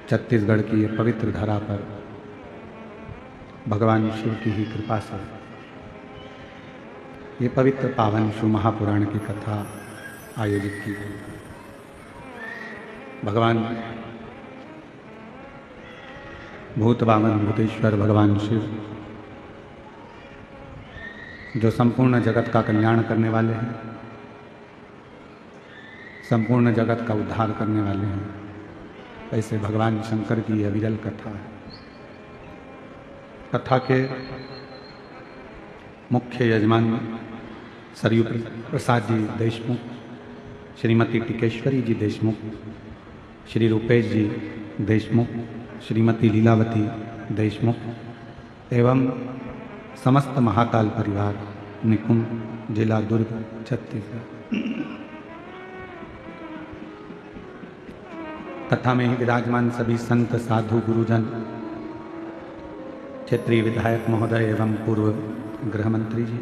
छत्तीसगढ़ की ये पवित्र धरा पर भगवान शिव की ही कृपा से ये पवित्र पावन शिव महापुराण की कथा आयोजित की गई। भगवान भूत वामन भूतेश्वर भगवान शिव जो संपूर्ण जगत का कल्याण करने वाले हैं, संपूर्ण जगत का उद्धार करने वाले हैं, ऐसे भगवान शंकर की यह विरल कथा है। कथा के मुख्य यजमान सरयू प्रसाद जी देशमुख, श्रीमती टिकेश्वरी जी देशमुख, श्री रूपेश जी देशमुख, श्रीमती लीलावती देशमुख एवं समस्त महाकाल परिवार निकुंज जिला दुर्ग छत्तीसगढ़। कथा में ही विराजमान सभी संत साधु गुरुजन, क्षेत्रीय विधायक महोदय एवं पूर्व गृह मंत्री जी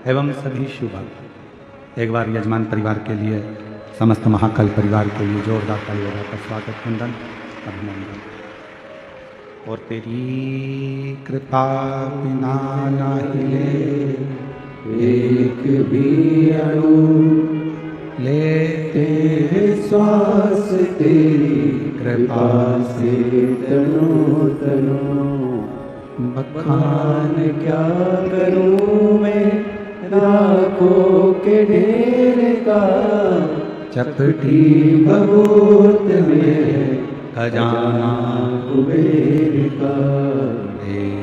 एवं सभी शिव भक्त, एक बार यजमान परिवार के लिए, समस्त महाकाल परिवार के लिए जोरदार तालियों का स्वागत, वंदन, अभिनंदन। और तेरी कृपा बिना ना हिले एक भी अणु, लेते हैं श्वास तेरी कृपा से तनो तनो। बखान क्या करूं मैं राखों के ढेर का, चपटी भभूत में खजाना कुबेर का।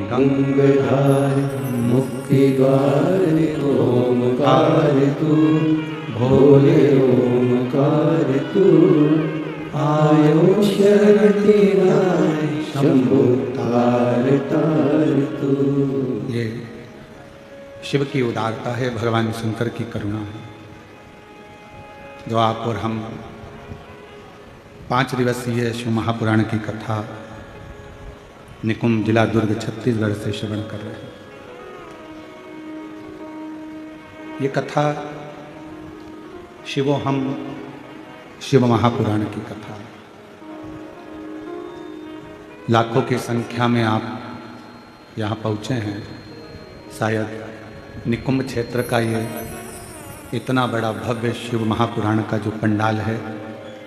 गंगाधार मुक्ति द्वार ओमकार तू, भोले ओमकार तू। आयो शरण तेरा शंभो तार तार तू। ये शिव की उदारता है, भगवान शंकर की करुणा है, जो आप और हम 5 दिवसीय शिव महापुराण की कथा निकुंज जिला दुर्ग छत्तीसगढ़ से श्रवण कर रहे हैं। ये कथा शिवोहम शिव महापुराण की कथा, लाखों की संख्या में आप यहाँ पहुँचे हैं। शायद निकुंज क्षेत्र का ये इतना बड़ा भव्य शिव महापुराण का जो पंडाल है,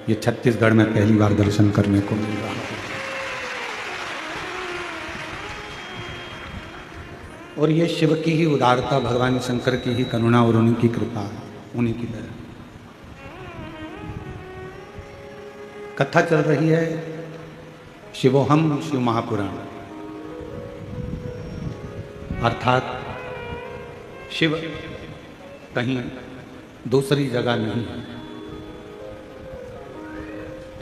ये छत्तीसगढ़ में पहली बार दर्शन करने को मिल रहा है। और ये शिव की ही उदारता, भगवान शंकर की ही करुणा और उन्हीं की कृपा, उन्हीं की दया। कथा चल रही है शिवोहम शिव महापुराण, अर्थात शिव कहीं दूसरी जगह नहीं है।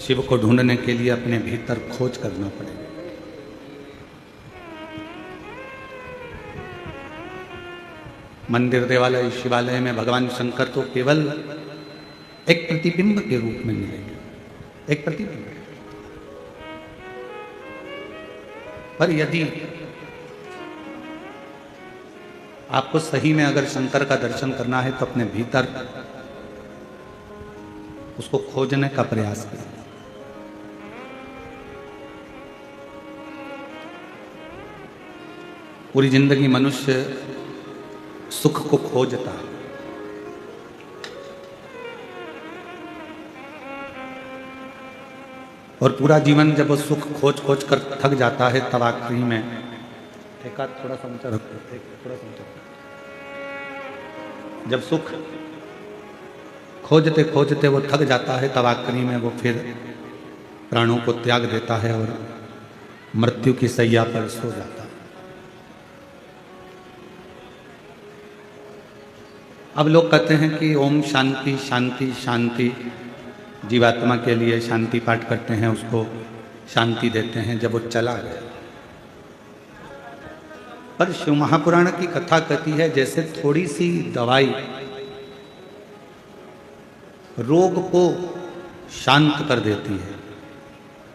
शिव को ढूंढने के लिए अपने भीतर खोज करना पड़ेगा। मंदिर, देवालय, शिवालय में भगवान शंकर तो केवल एक प्रतिबिंब के रूप में मिलेंगे, एक प्रतिबिंब। पर यदि आपको सही में अगर शंकर का दर्शन करना है तो अपने भीतर उसको खोजने का प्रयास करें। पूरी जिंदगी मनुष्य सुख को खोजता है, और पूरा जीवन जब वो सुख खोज खोज कर थक जाता है, तब आखिरी में थोड़ा सा ऊंचा रखो, थोड़ा सा ऊंचा। जब सुख खोजते खोजते वो थक जाता है, तब आखिरी में वो फिर प्राणों को त्याग देता है और मृत्यु की सैया पर सो जाता है। अब लोग कहते हैं कि ओम शांति शांति शांति, जीवात्मा के लिए शांति पाठ करते हैं, उसको शांति देते हैं जब वो चला गया। पर शिव महापुराण की कथा कहती है जैसे थोड़ी सी दवाई रोग को शांत कर देती है,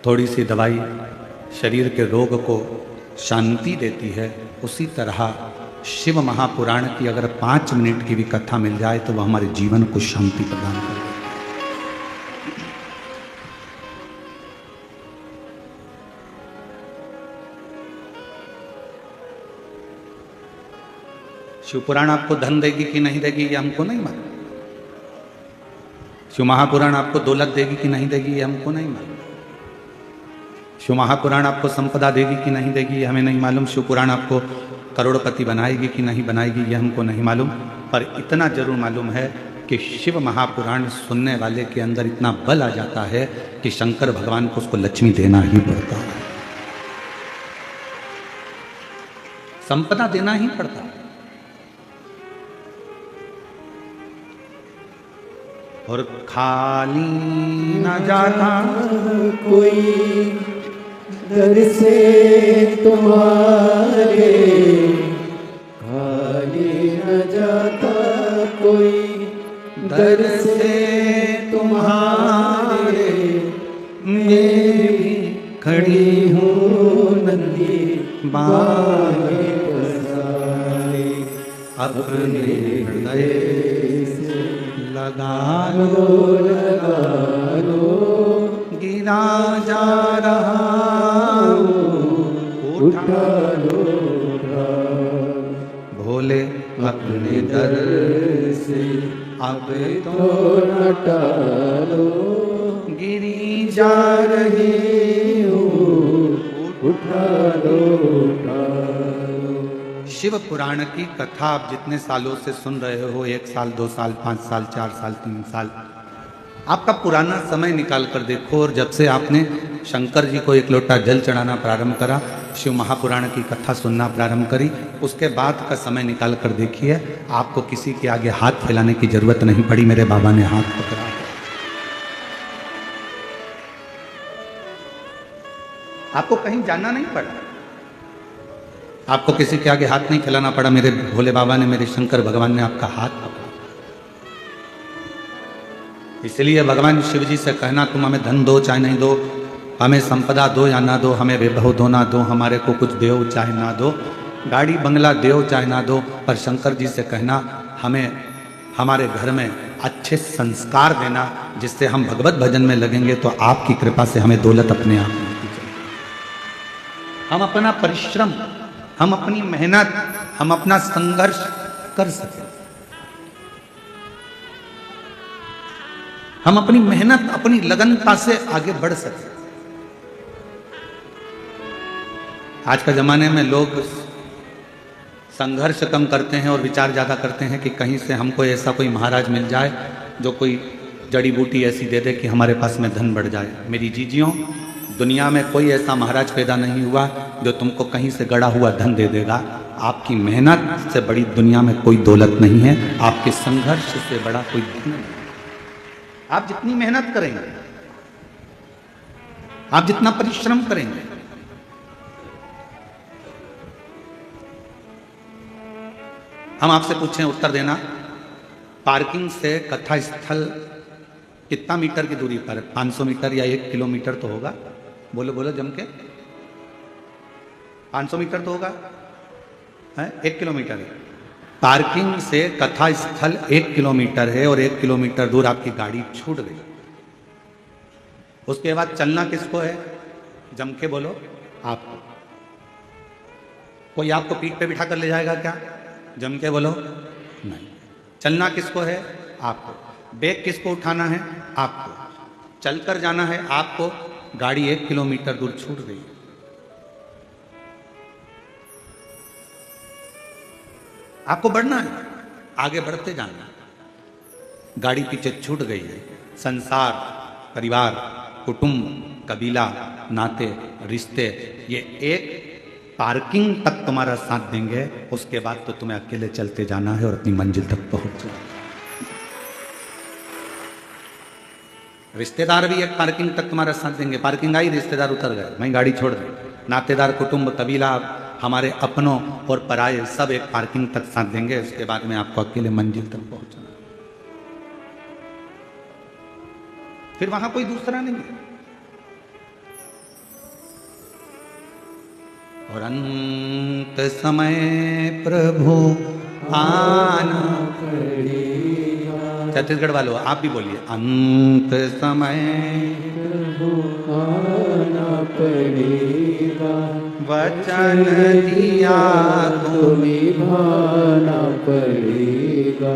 थोड़ी सी दवाई शरीर के रोग को शांति देती है, उसी तरह शिव महापुराण की अगर 5 मिनट की भी कथा मिल जाए तो वह हमारे जीवन को शांति प्रदान करे। शिव पुराण आपको धन देगी कि नहीं देगी ये हमको नहीं मालूम। शिव महापुराण आपको दौलत देगी कि नहीं देगी ये हमको नहीं मालूम। शिव महापुराण आपको संपदा देगी कि नहीं देगी ये हमें नहीं मालूम। शिव पुराण आपको करोड़पति बनाएगी कि नहीं बनाएगी ये हमको नहीं मालूम। पर इतना जरूर मालूम है कि शिव महापुराण सुनने वाले के अंदर इतना बल आ जाता है कि शंकर भगवान को उसको लक्ष्मी देना ही पड़ता है, संपदा देना ही पड़ता है। और खाली न जाता कोई दर से तुम्हारे, खाली न जाता कोई दर से तुम्हारे। मैं भी खड़ी हूँ नंदी बागे पसारे, अपने हृदय से लगा लो, गिरा जा रहा उठा लो, भोले अपने दर से अब तो न टालो, गिरी जा रही हूँ उठा लो। शिव पुराण की कथा आप जितने सालों से सुन रहे हो, 1 साल 2 साल 5 साल 4 साल 3 साल, आपका पुराना समय निकाल कर देखो। और जब से आपने शंकर जी को 1 लोटा जल चढ़ाना प्रारंभ करा, शिव महापुराण की कथा सुनना प्रारंभ करी, उसके बाद का समय निकाल कर देखिए, आपको किसी के आगे हाथ फैलाने की जरूरत नहीं पड़ी। मेरे बाबा ने हाथ पकड़ा, आपको कहीं जाना नहीं पड़ा, आपको किसी के आगे हाथ नहीं फैलाना पड़ा। मेरे भोले बाबा ने, मेरे शंकर भगवान ने आपका हाथ पकड़ा। इसलिए भगवान शिव जी से कहना, तुम हमें धन दो चाहे नहीं दो, हमें संपदा दो या ना दो, हमें वैभव दो ना दो, हमारे को कुछ दो चाहे ना दो, गाड़ी बंगला दो चाहे ना दो, पर शंकर जी से कहना हमें हमारे घर में अच्छे संस्कार देना, जिससे हम भगवत भजन में लगेंगे तो आपकी कृपा से हमें दौलत अपने आप मिलती चलेगी। हम अपना परिश्रम, हम अपनी मेहनत, हम अपना संघर्ष कर सकें, हम अपनी मेहनत, अपनी लगनता से आगे बढ़ सकें। आज के जमाने में लोग संघर्ष कम करते हैं और विचार ज़्यादा करते हैं कि कहीं से हमको ऐसा कोई महाराज मिल जाए जो कोई जड़ी बूटी ऐसी दे दे कि हमारे पास में धन बढ़ जाए। मेरी जीजियों, दुनिया में कोई ऐसा महाराज पैदा नहीं हुआ जो तुमको कहीं से गड़ा हुआ धन दे देगा। आपकी मेहनत से बड़ी दुनिया में कोई दौलत नहीं है, आपके संघर्ष से बड़ा कोई धन नहीं। आप जितनी मेहनत करेंगे, आप जितना परिश्रम करेंगे, हम आपसे पूछें, उत्तर देना। पार्किंग से कथा स्थल कितना मीटर की दूरी पर? 500 मीटर या 1 किलोमीटर तो होगा? बोलो बोलो जम के। 500 मीटर तो होगा, है? 1 किलोमीटर है। पार्किंग से कथा स्थल 1 किलोमीटर है और 1 किलोमीटर दूर आपकी गाड़ी छूट गई। उसके बाद चलना किसको है? जम के बोलो, आपको। कोई आपको पीठ पे बिठा कर ले जाएगा क्या? जम के बोलो, नहीं। चलना किसको है? आपको। बैग किसको उठाना है? आपको। चलकर जाना है आपको। गाड़ी 1 किलोमीटर दूर छूट गई। आपको बढ़ना है, आगे बढ़ते जाना। गाड़ी पीछे छूट गई है। संसार, परिवार, कुटुंब, कबीला, नाते, रिश्ते, ये एक पार्किंग तक तुम्हारा साथ देंगे। उसके बाद तो तुम्हें अकेले चलते जाना है और अपनी मंजिल तक पहुंच जाना। रिश्तेदार भी एक पार्किंग तक तुम्हारा साथ देंगे। पार्किंग आई, रिश्तेदार उतर गए, वहीं गाड़ी छोड़ दी। नातेदार, कुटुंब, कबीला, हमारे अपनों और पराये सब एक पार्किंग तक साथ देंगे। उसके बाद में आपको अकेले मंजिल तक पहुंचना, फिर वहां कोई दूसरा नहीं है। और अंत समय प्रभु आना पड़ेगा। छत्तीसगढ़ वालों आप भी बोलिए, अंत समय प्रभु आना पड़ेगा। पड़ेगा, वचन दिया तो निभाना पड़ेगा।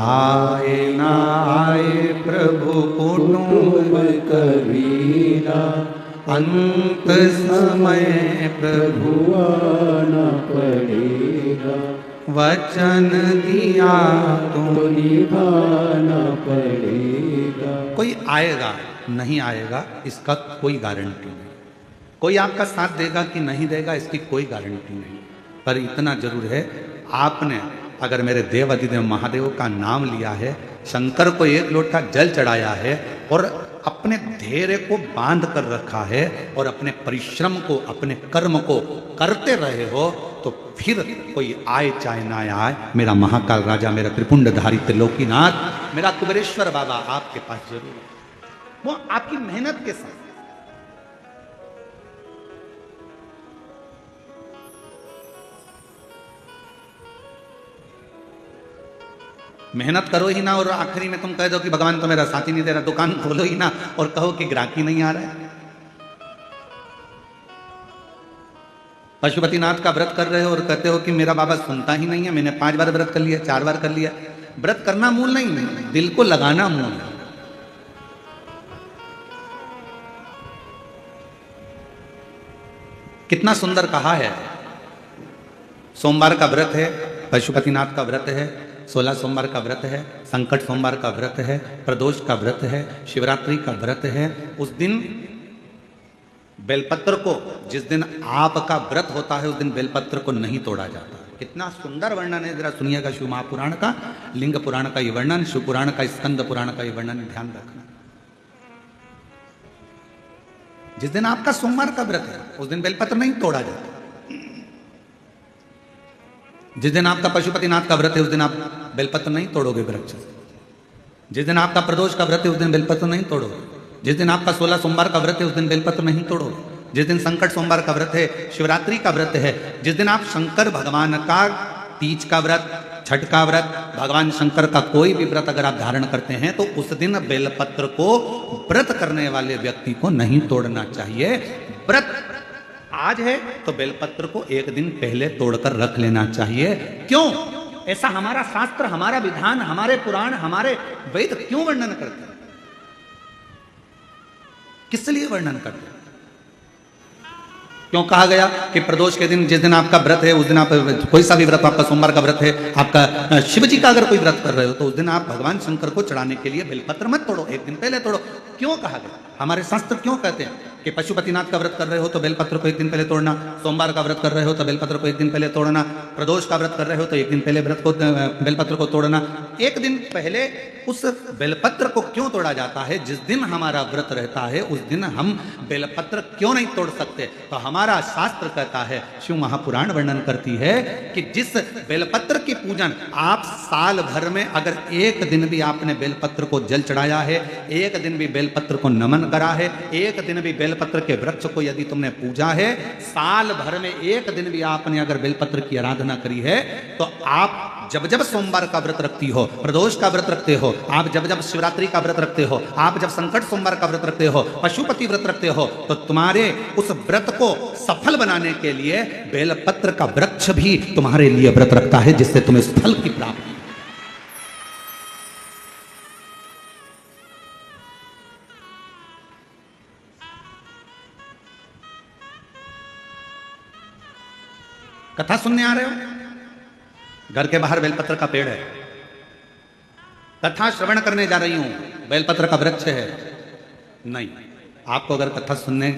आए ना आए प्रभु कुटुंब कबीरा, अंत समय प्रभु आना पड़ेगा, वचन दिया तो निभाना पड़ेगा। कोई आएगा नहीं आएगा इसका कोई गारंटी नहीं, कोई आपका साथ देगा कि नहीं देगा इसकी कोई गारंटी नहीं, पर इतना जरूर है आपने अगर मेरे देव अधिदेव महादेव का नाम लिया है, शंकर को एक लोटा जल चढ़ाया है और अपने धैर्य को बांध कर रखा है और अपने परिश्रम को अपने कर्म को करते रहे हो, तो फिर कोई आए चाहे ना आए, मेरा महाकाल राजा, मेरा त्रिपुंडधारी त्रिलोकीनाथ, मेरा कुबेरेश्वर बाबा आपके पास जरूर है। वो आपकी मेहनत के साथ। मेहनत करो ही ना और आखिरी में तुम कह दो कि भगवान तो मेरा साथी नहीं दे रहा, दुकान खोलो ही ना और कहो कि ग्राहकी नहीं आ रहा है। पशुपतिनाथ का व्रत कर रहे हो और कहते हो कि मेरा बाबा सुनता ही नहीं है, मैंने 5 बार व्रत कर लिया, 4 बार कर लिया। व्रत करना मूल नहीं, दिल को लगाना मूल है। कितना सुंदर कहा है, सोमवार का व्रत है, पशुपतिनाथ का व्रत है, 16 सोमवार का व्रत है, संकट सोमवार का व्रत है, प्रदोष का व्रत है, शिवरात्रि का व्रत है। उस दिन बेलपत्र को, जिस दिन आपका व्रत होता है उस दिन बेलपत्र को नहीं तोड़ा जाता। कितना सुंदर वर्णन है, जरा सुनिएगा शिव महापुराण का, लिंग पुराण का ये वर्णन, शिव पुराण का, स्कंद पुराण का ये वर्णन, ध्यान रखना। जिस दिन आपका सोमवार का व्रत है उस दिन बेलपत्र नहीं तोड़ा जाता। जिस दिन आपका पशुपतिनाथ का व्रत है उस दिन आप बेलपत्र नहीं तोड़ोगे वृक्ष से। जिस दिन आपका प्रदोष का व्रत है उस दिन बेलपत्र नहीं तोड़ोगे। जिस दिन आपका 16 सोमवार का व्रत है उस दिन बेलपत्र नहीं तोड़ोगे। जिस दिन संकट सोमवार का व्रत है, शिवरात्रि का व्रत है, जिस दिन आप शंकर भगवान का तीज का व्रत, छठ का व्रत, भगवान शंकर का कोई भी व्रत अगर आप धारण करते हैं तो उस दिन बेलपत्र को व्रत करने वाले व्यक्ति को नहीं तोड़ना चाहिए। व्रत आज है तो बेलपत्र को एक दिन पहले तोड़कर रख लेना चाहिए। क्यों? ऐसा हमारा शास्त्र, हमारा विधान, हमारे पुराण, हमारे वेद क्यों वर्णन करते हैं? किस लिए वर्णन करते हैं? क्यों कहा गया कि प्रदोष के दिन, जिस दिन आपका व्रत है उस दिन आप कोई सा भी व्रत, आपका सोमवार का व्रत है, आपका शिव जी का अगर कोई व्रत कर रहे हो तो उस दिन आप भगवान शंकर को चढ़ाने के लिए बेलपत्र मत तोड़ो, एक दिन पहले तोड़ो। क्यों कहा गया? हमारे शास्त्र क्यों कहते हैं कि पशुपतिनाथ का व्रत कर रहे हो तो बेलपत्र को एक दिन पहले तोड़ना, सोमवार का व्रत कर रहे हो तो बेलपत्र को एक दिन पहले तोड़ना, प्रदोष का व्रत कर रहे हो तो एक दिन पहले बेलपत्र को तोड़ना। एक दिन पहले उस बेलपत्र को क्यों तोड़ा जाता है? जिस दिन हमारा व्रत रहता है उस दिन हम बेलपत्र क्यों नहीं तोड़ सकते? तो हमारा शास्त्र कहता है, शिव महापुराण वर्णन करती है कि जिस बेलपत्र की पूजन आप साल भर में अगर एक दिन भी आपने बेलपत्र को जल चढ़ाया है, एक दिन भी बेलपत्र को नमन करा है, एक दिन भी बेलपत्र के वृक्ष को यदि तुमने पूजा है, साल भर में एक दिन भी आपने अगर बेलपत्र की आराधना करी है, तो आप जब जब सोमवार का व्रत रखती हो, प्रदोष का व्रत रखते हो, आप जब जब शिवरात्रि का व्रत रखते हो, आप जब संकट सोमवार का व्रत रखते हो, पशुपति व्रत रखते हो, तो तुम्हारे उस व्रत को सफल बनाने के लिए बेलपत्र का वृक्ष भी तुम्हारे लिए व्रत रखता है, जिससे तुम्हें उस फल की प्राप्ति। कथा सुनने आ रहे हो? घर के बाहर बेलपत्र का पेड़ है, कथा श्रवण करने जा रही हूं, बेलपत्र का वृक्ष है। नहीं, आपको अगर कथा सुनने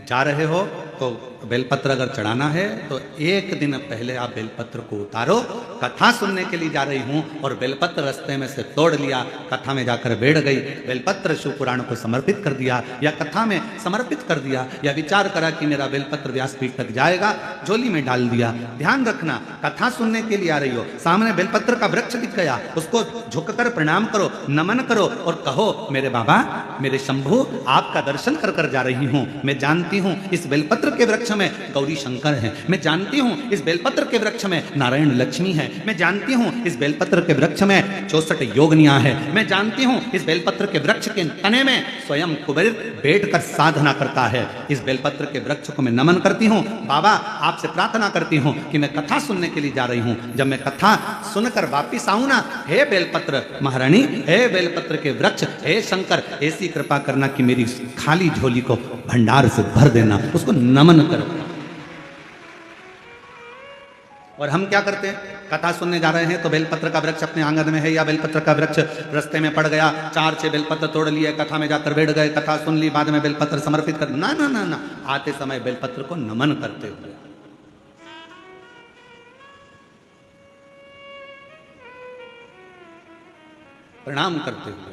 जा रहे हो तो बेलपत्र अगर चढ़ाना है तो एक दिन पहले आप बेलपत्र को उतारो। कथा सुनने के लिए जा रही हूं और बेलपत्र रास्ते में से तोड़ लिया, कथा में जाकर बैठ गई, बेलपत्र शिव पुराण को समर्पित कर दिया या कथा में समर्पित कर दिया, या विचार करा कि मेरा बेलपत्र व्यासपीठ तक जाएगा, झोली में डाल दिया। ध्यान रखना, कथा सुनने के लिए आ रही हो, सामने बेलपत्र का वृक्ष दिख गया, उसको झुककर प्रणाम करो, नमन करो और कहो, मेरे बाबा, मेरे शंभु, आपका दर्शन कर कर जा रही हूं। मैं जानती हूं इस बेलपत्र के वृक्ष में गौरी शंकर हैं। मैं जानती हूँ इस बेलपत्र के वृक्ष में नारायण लक्ष्मी है। मैं जानती हूँ इस बेलपत्र के वृक्ष में 64 योगनियाँ हैं। मैं जानती हूँ इस बेलपत्र के वृक्ष के तने में स्वयं कुबेर बैठकर साधना करता है। इस बेलपत्र के वृक्ष को मैं नमन करती हूँ। बाबा आपसे प्रार्थना करती हूँ कि मैं कथा सुनने के लिए जा रही हूँ। जब मैं कथा सुनकर वापिस आऊँ ना, हे बेलपत्र महारानी, हे बेलपत्र के वृक्ष, हे शंकर, ऐसी कृपा करना कि मेरी खाली झोली को भंडार से भर देना, उसको नमन करो। और हम क्या करते हैं? कथा सुनने जा रहे हैं तो बेलपत्र का वृक्ष अपने आंगन में है या बेलपत्र का वृक्ष रास्ते में पड़ गया, 4-6 बेलपत्र तोड़ लिए, कथा में जाकर बैठ गए, कथा सुन ली, बाद में बेलपत्र समर्पित कर, ना ना ना ना, आते समय बेलपत्र को नमन करते हुए, प्रणाम करते हुए,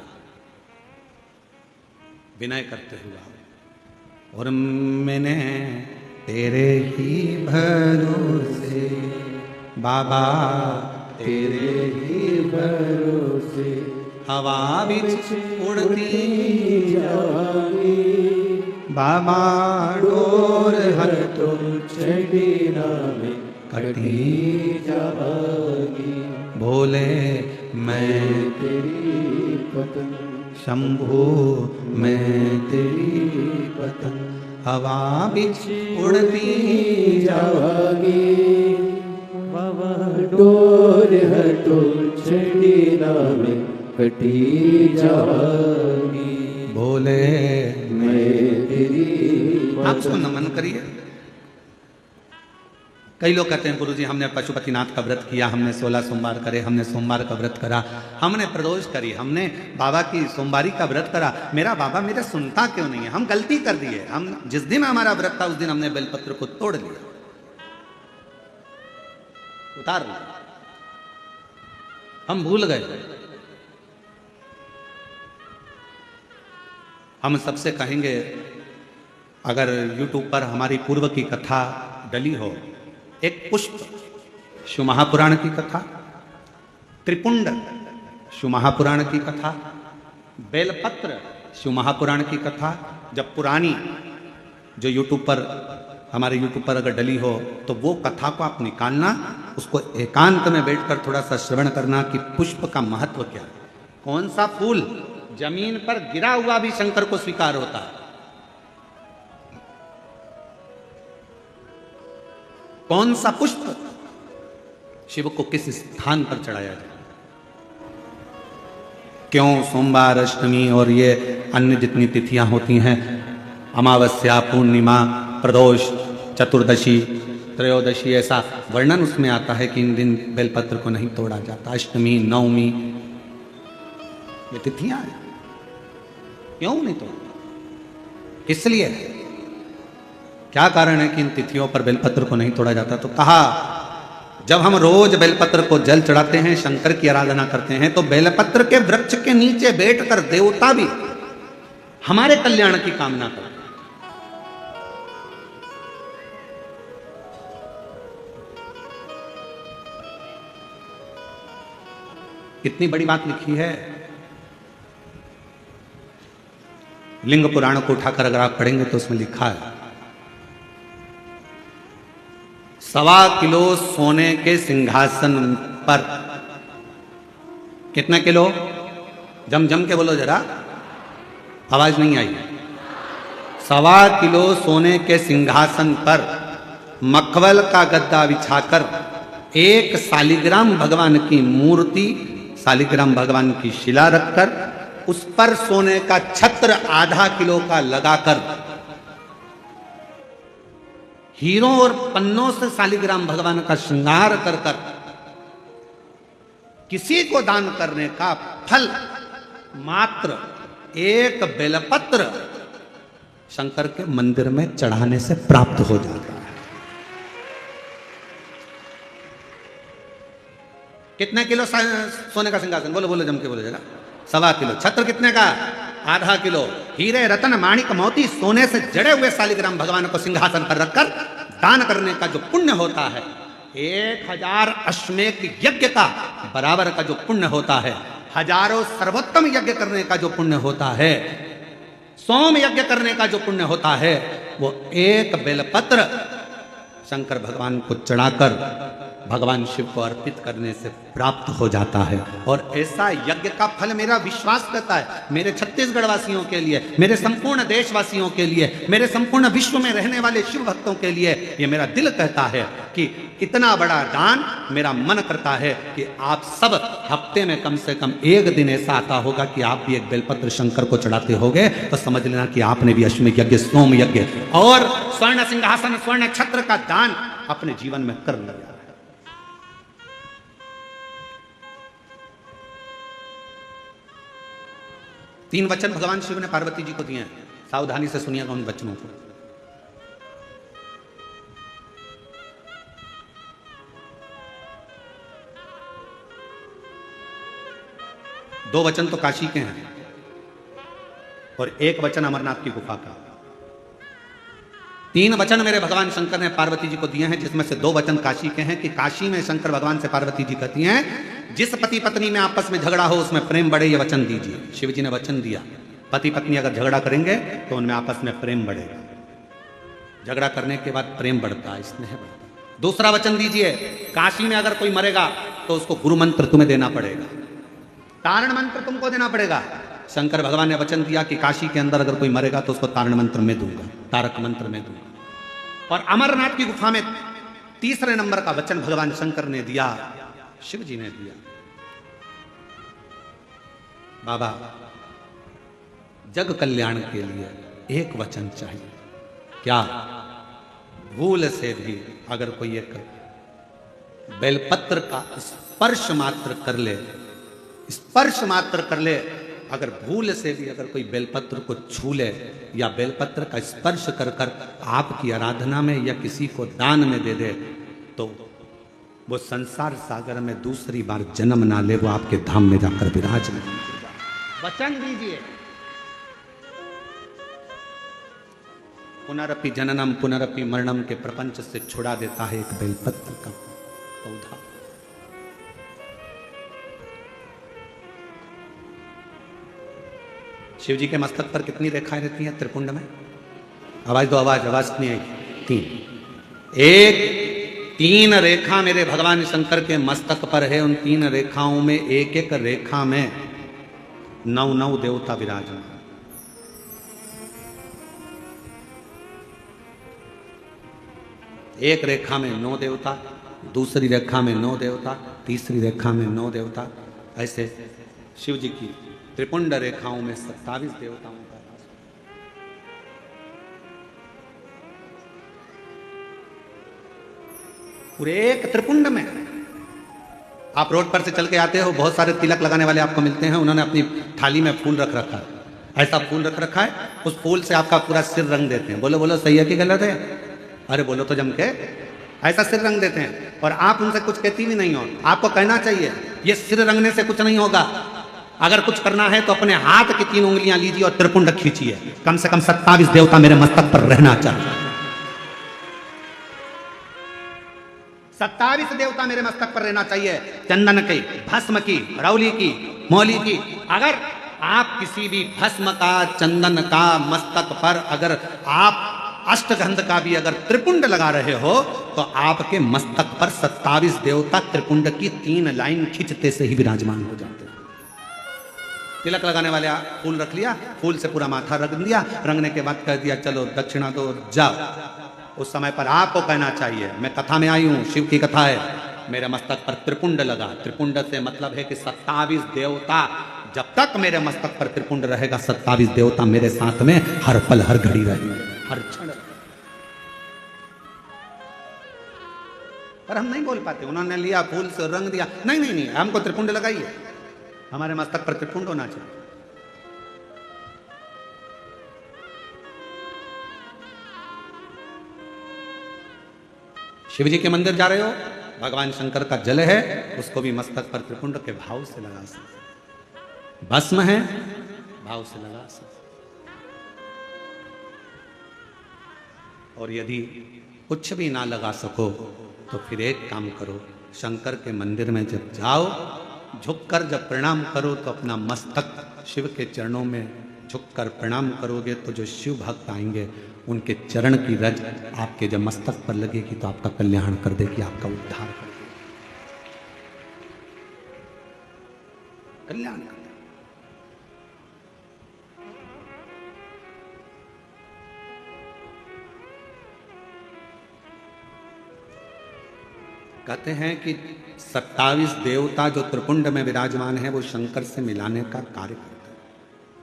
विनय करते हुए। और मैंने तेरे ही भरोसे बाबा, तेरे ही भरोसे हवा बिच उड़ती जावांगी, बाबा डोर हर तो छड़ीना में कटी जावांगी। बोले मैं तेरी पतंग, शंभू, मैं तेरी पतंग हवा बिच उड़ती जावांगी। बाबा डोर हटो छड़ीना में कटी जावांगी। बोले मैं तेरी आप उसको नमन करिए। कई लोग कहते हैं गुरुजी हमने पशुपतिनाथ का व्रत किया, हमने 16 सोमवार करे, हमने सोमवार का व्रत करा, हमने प्रदोष करी, हमने बाबा की सोमवारी का व्रत करा, मेरा बाबा मेरा सुनता क्यों नहीं है? हम गलती कर दिए। हम जिस दिन हमारा व्रत था उस दिन हमने बेलपत्र को तोड़ लिया, उतार लिया, हम भूल गए। हम सबसे कहेंगे अगर YouTube पर हमारी पूर्व की कथा डली हो, एक पुष्प शिव महापुराण की कथा, त्रिपुंड शिव महापुराण की कथा, बेलपत्र शिव महापुराण की कथा, जब पुरानी जो YouTube पर हमारे YouTube पर अगर डली हो तो वो कथा को आप निकालना, उसको एकांत में बैठकर थोड़ा सा श्रवण करना कि पुष्प का महत्व क्या है। कौन सा फूल जमीन पर गिरा हुआ भी शंकर को स्वीकार होता है, कौन सा पुष्प शिव को किस स्थान पर चढ़ाया जाए, क्यों सोमवार, अष्टमी और ये अन्य जितनी तिथियां होती हैं, अमावस्या, पूर्णिमा, प्रदोष, चतुर्दशी, त्रयोदशी, ऐसा वर्णन उसमें आता है कि इन दिन बेलपत्र को नहीं तोड़ा जाता। अष्टमी, नवमी, ये तिथियां हैं, क्यों नहीं तोड़ा? इसलिए क्या कारण है कि इन तिथियों पर बेलपत्र को नहीं तोड़ा जाता? तो कहा जब हम रोज बेलपत्र को जल चढ़ाते हैं, शंकर की आराधना करते हैं, तो बेलपत्र के वृक्ष के नीचे बैठकर देवता भी हमारे कल्याण की कामना करते हैं। कितनी बड़ी बात लिखी है। लिंग पुराण को उठाकर अगर आप पढ़ेंगे तो उसमें लिखा है 1.25 किलो सोने के सिंहासन पर, कितना किलो? जम जम के बोलो जरा, आवाज नहीं आई। 1.25 किलो सोने के सिंहासन पर मखमल का गद्दा बिछाकर एक शालिग्राम भगवान की मूर्ति, शालिग्राम भगवान की शिला रखकर उस पर सोने का छत्र 0.5 किलो का लगाकर हीरों और पन्नों से शालिग्राम भगवान का श्रृंगार कर कर किसी को दान करने का फल मात्र एक बेलपत्र शंकर के मंदिर में चढ़ाने से प्राप्त हो जाता है। कितने किलो सोने का सिंहासन? बोलो बोलो, जम के बोलो जरा। 1.25 किलो। छत्र कितने का? 0.5 किलो। हीरे, रतन, माणिक, मोती, सोने से जड़े हुए शालिग्राम भगवान को सिंहासन पर रखकर दान करने का जो पुण्य होता है, 1000 अश्वमेध यज्ञ का बराबर का जो पुण्य होता है, हजारों सर्वोत्तम यज्ञ करने का जो पुण्य होता है, सोम यज्ञ करने का जो पुण्य होता है, वो एक बेलपत्र शंकर भगवान को चढ़ाकर भगवान शिव को अर्पित करने से प्राप्त हो जाता है। और ऐसा यज्ञ का फल मेरा विश्वास करता है, मेरे छत्तीसगढ़ वासियों के लिए, मेरे संपूर्ण देशवासियों के लिए, मेरे संपूर्ण विश्व में रहने वाले शिव भक्तों के लिए, ये मेरा दिल कहता है कि इतना बड़ा दान मेरा मन करता है कि आप सब हफ्ते में कम से कम एक दिन ऐसा आता होगा कि आप भी एक बेलपत्र शंकर को चढ़ाते होगे, तो समझ लेना कि आपने भी अश्वमेध यज्ञ, सोम यज्ञ और स्वर्ण सिंहासन, स्वर्ण छत्र का दान अपने जीवन में कर लिया। 3 वचन भगवान शिव ने पार्वती जी को दिए हैं, सावधानी से सुनिएगा उन वचनों को। दो वचन तो काशी के हैं और 1 वचन अमरनाथ की गुफा का। 3 वचन मेरे भगवान शंकर ने पार्वती जी को दिए हैं, जिसमें से 2 वचन काशी के हैं कि काशी में शंकर भगवान से पार्वती जी कहती हैं, जिस पति पत्नी में आपस में झगड़ा हो उसमें प्रेम बढ़े, ये वचन दीजिए। शिव जी ने वचन दिया, पति पत्नी अगर झगड़ा करेंगे तो उनमें आपस में प्रेम बढ़ेगा, झगड़ा करने के बाद प्रेम बढ़ता है, स्नेह बढ़ता है। दूसरा वचन दीजिए, काशी में अगर कोई मरेगा तो उसको गुरु मंत्र तुम्हें देना पड़ेगा, तारण मंत्र तुमको देना पड़ेगा। शंकर भगवान ने वचन दिया कि काशी के अंदर अगर कोई मरेगा तो उसको तारण मंत्र में दूंगा, तारक मंत्र में दूंगा। और अमरनाथ की गुफा में 3रे नंबर का वचन भगवान शंकर ने दिया, शिव जी ने दिया, बाबा जग कल्याण के लिए 1 वचन चाहिए। क्या? भूल से भी अगर कोई एक बेलपत्र का स्पर्श मात्र कर ले, स्पर्श मात्र कर ले, अगर भूल से भी अगर कोई बेलपत्र को छू ले या बेलपत्र का स्पर्श कर कर आपकी आराधना में या किसी को दान में दे दे, तो वो संसार सागर में दूसरी बार जन्म ना ले, वो आपके धाम में जाकर विराजमान होगा। वचन दीजिए। पुनरपि जननम पुनरपि मरणम के प्रपंच से छुड़ा देता है एक बेलपत्र का पौधा। शिव जी के मस्तक पर कितनी रेखाएं रहती हैं त्रिपुंड में? आवाज दो, आवाज नहीं आई। 3 3 रेखा मेरे भगवान शंकर के मस्तक पर है। उन 3 रेखाओं में एक रेखा में 9 देवता विराजमान। एक रेखा में 9 देवता, दूसरी रेखा में 9 देवता, तीसरी रेखा में 9 देवता। ऐसे शिव जी की त्रिपुंड रेखाओं में 27 देवताओं का वास। पूरे एक त्रिपुंड में। आप रोड पर से चल के आते हो, बहुत सारे तिलक लगाने वाले आपको मिलते हैं, उन्होंने अपनी थाली में फूल रख रखा है, ऐसा फूल रख रखा है, उस फूल से आपका पूरा सिर रंग देते हैं। बोलो बोलो, सही है कि गलत है? अरे बोलो तो जम के। ऐसा सिर रंग देते हैं और आप उनसे कुछ कहती भी नहीं हो। आपको कहना चाहिए ये सिर रंगने से कुछ नहीं होगा, अगर कुछ करना है तो अपने हाथ की 3 उंगलियां लीजिए और त्रिपुंड खींचिए। कम से कम 27 देवता मेरे मस्तक पर रहना चाहिए। 27 देवता मेरे मस्तक पर रहना चाहिए। चंदन की, भस्म की, रौली की, मौली की। अगर आप किसी भी भस्म का, चंदन का मस्तक पर अगर आप अष्टगंध का भी अगर त्रिपुंड लगा रहे हो तो आपके मस्तक पर 27 देवता त्रिपुंड की 3 लाइन खींचते से ही विराजमान हो जाते हैं। तिलक लगाने वाले फूल रख लिया, फूल से पूरा माथा रंग दिया, रंगने के बाद कह दिया चलो दक्षिणा दो जाओ। उस समय पर आपको कहना चाहिए, मैं कथा में आई हूं, शिव की कथा है, मेरे मस्तक पर त्रिपुंड लगा। त्रिपुंड से मतलब है कि 27 देवता, जब तक मेरे मस्तक पर त्रिपुंड रहेगा 27 देवता मेरे साथ में हर पल हर घड़ी रहेंगे, हर क्षण। पर हम नहीं बोल पाते, उन्होंने लिया फूल से रंग दिया, नहीं नहीं नहीं, हमको त्रिपुंड लगाइए, हमारे मस्तक पर त्रिपुंड होना चाहिए। शिव जी के मंदिर जा रहे हो, भगवान शंकर का जल है, उसको भी मस्तक पर त्रिपुंड के भाव से लगा सकते। भस्म है, भाव से लगा सकते। और यदि कुछ भी ना लगा सको तो फिर एक काम करो, शंकर के मंदिर में जब जाओ, झुककर जब प्रणाम करो तो अपना मस्तक शिव के चरणों में झुककर प्रणाम करोगे तो जो शिव भक्त आएंगे उनके चरण की रज आपके जब मस्तक पर लगेगी तो आपका कल्याण कर देगी, आपका उद्धार कर देगी, कल्याण कर देगी। कहते हैं कि 27 देवता जो त्रिपुंड में विराजमान है वो शंकर से मिलाने का कार्य करते हैं,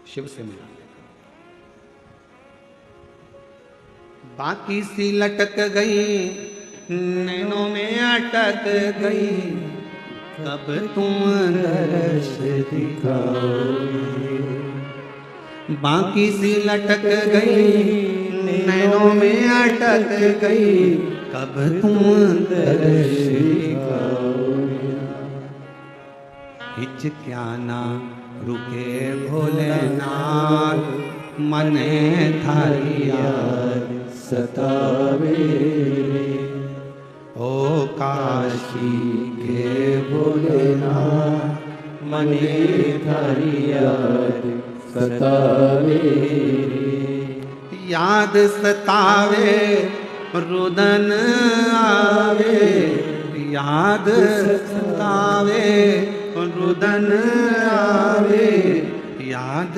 शिव से मिलाने का। बाकी सी लटक गई नैनों में अटक गई, कब तुम दर्श दिखाओगे। बाकी सी लटक गई नैनों में अटक गई, कब तुम दर्श दिखाओगे। हिच क्या ना रुके भोलेनाथ, मने थारी याद सतावे। ओ काशी के भोलेनाथ, मने थारी याद सतावे। याद सतावे रुदन आवे, याद सतावे रुदन आवे, याद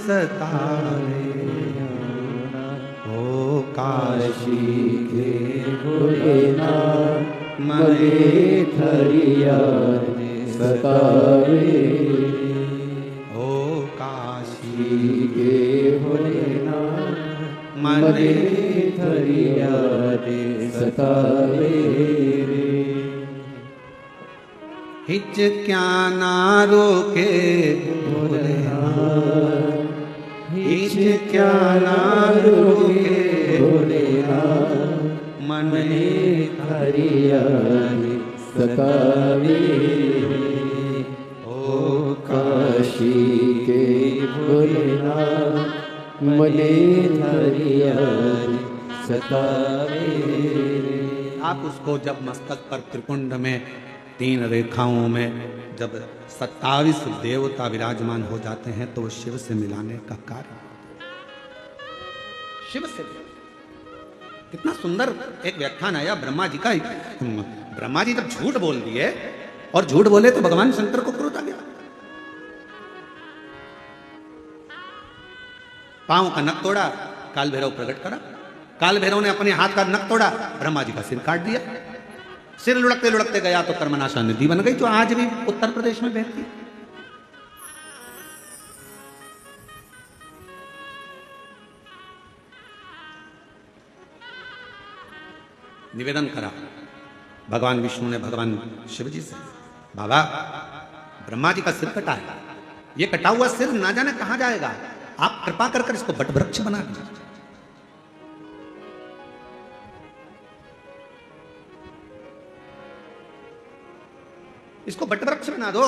सतावे। ओ काशी के भोलेनाथ, मने थारी याद सतावे। ओ काशी के भोलेनाथ, मने थारी याद सतावे। हिच क्या ना रोके भोलेनाथ, हिच क्या ना रोके भोलेनाथ, मने थारी याद सतावे। ओ काशी के भोलेनाथ, मने थारी याद सतावे। आप उसको जब मस्तक पर त्रिपुंड में 3 रेखाओं में जब 27 देवता विराजमान हो जाते हैं तो वो शिव से मिलाने का कार्य, शिव से। कितना सुंदर एक व्याख्यान आया ब्रह्मा जी का। ब्रह्मा जी जब झूठ बोल दिए और झूठ बोले तो भगवान शंकर को क्रोध आ गया। पांव का नख तोड़ा, काल भैरव प्रकट करा, काल भैरव ने अपने हाथ का नख तोड़ा, ब्रह्मा जी का सिर काट दिया। सिर लुढ़कते लुढ़कते गया तो कर्मनाशा नदी बन गई, जो आज भी उत्तर प्रदेश में बहती है। निवेदन करा भगवान विष्णु ने भगवान शिव जी से, बाबा ब्रह्मा जी का सिर कटा है, ये कटा हुआ सिर ना जाने कहां जाएगा, आप कृपा कर इसको बट वृक्ष बना दीजिए। इसको बट वृक्ष बना दो,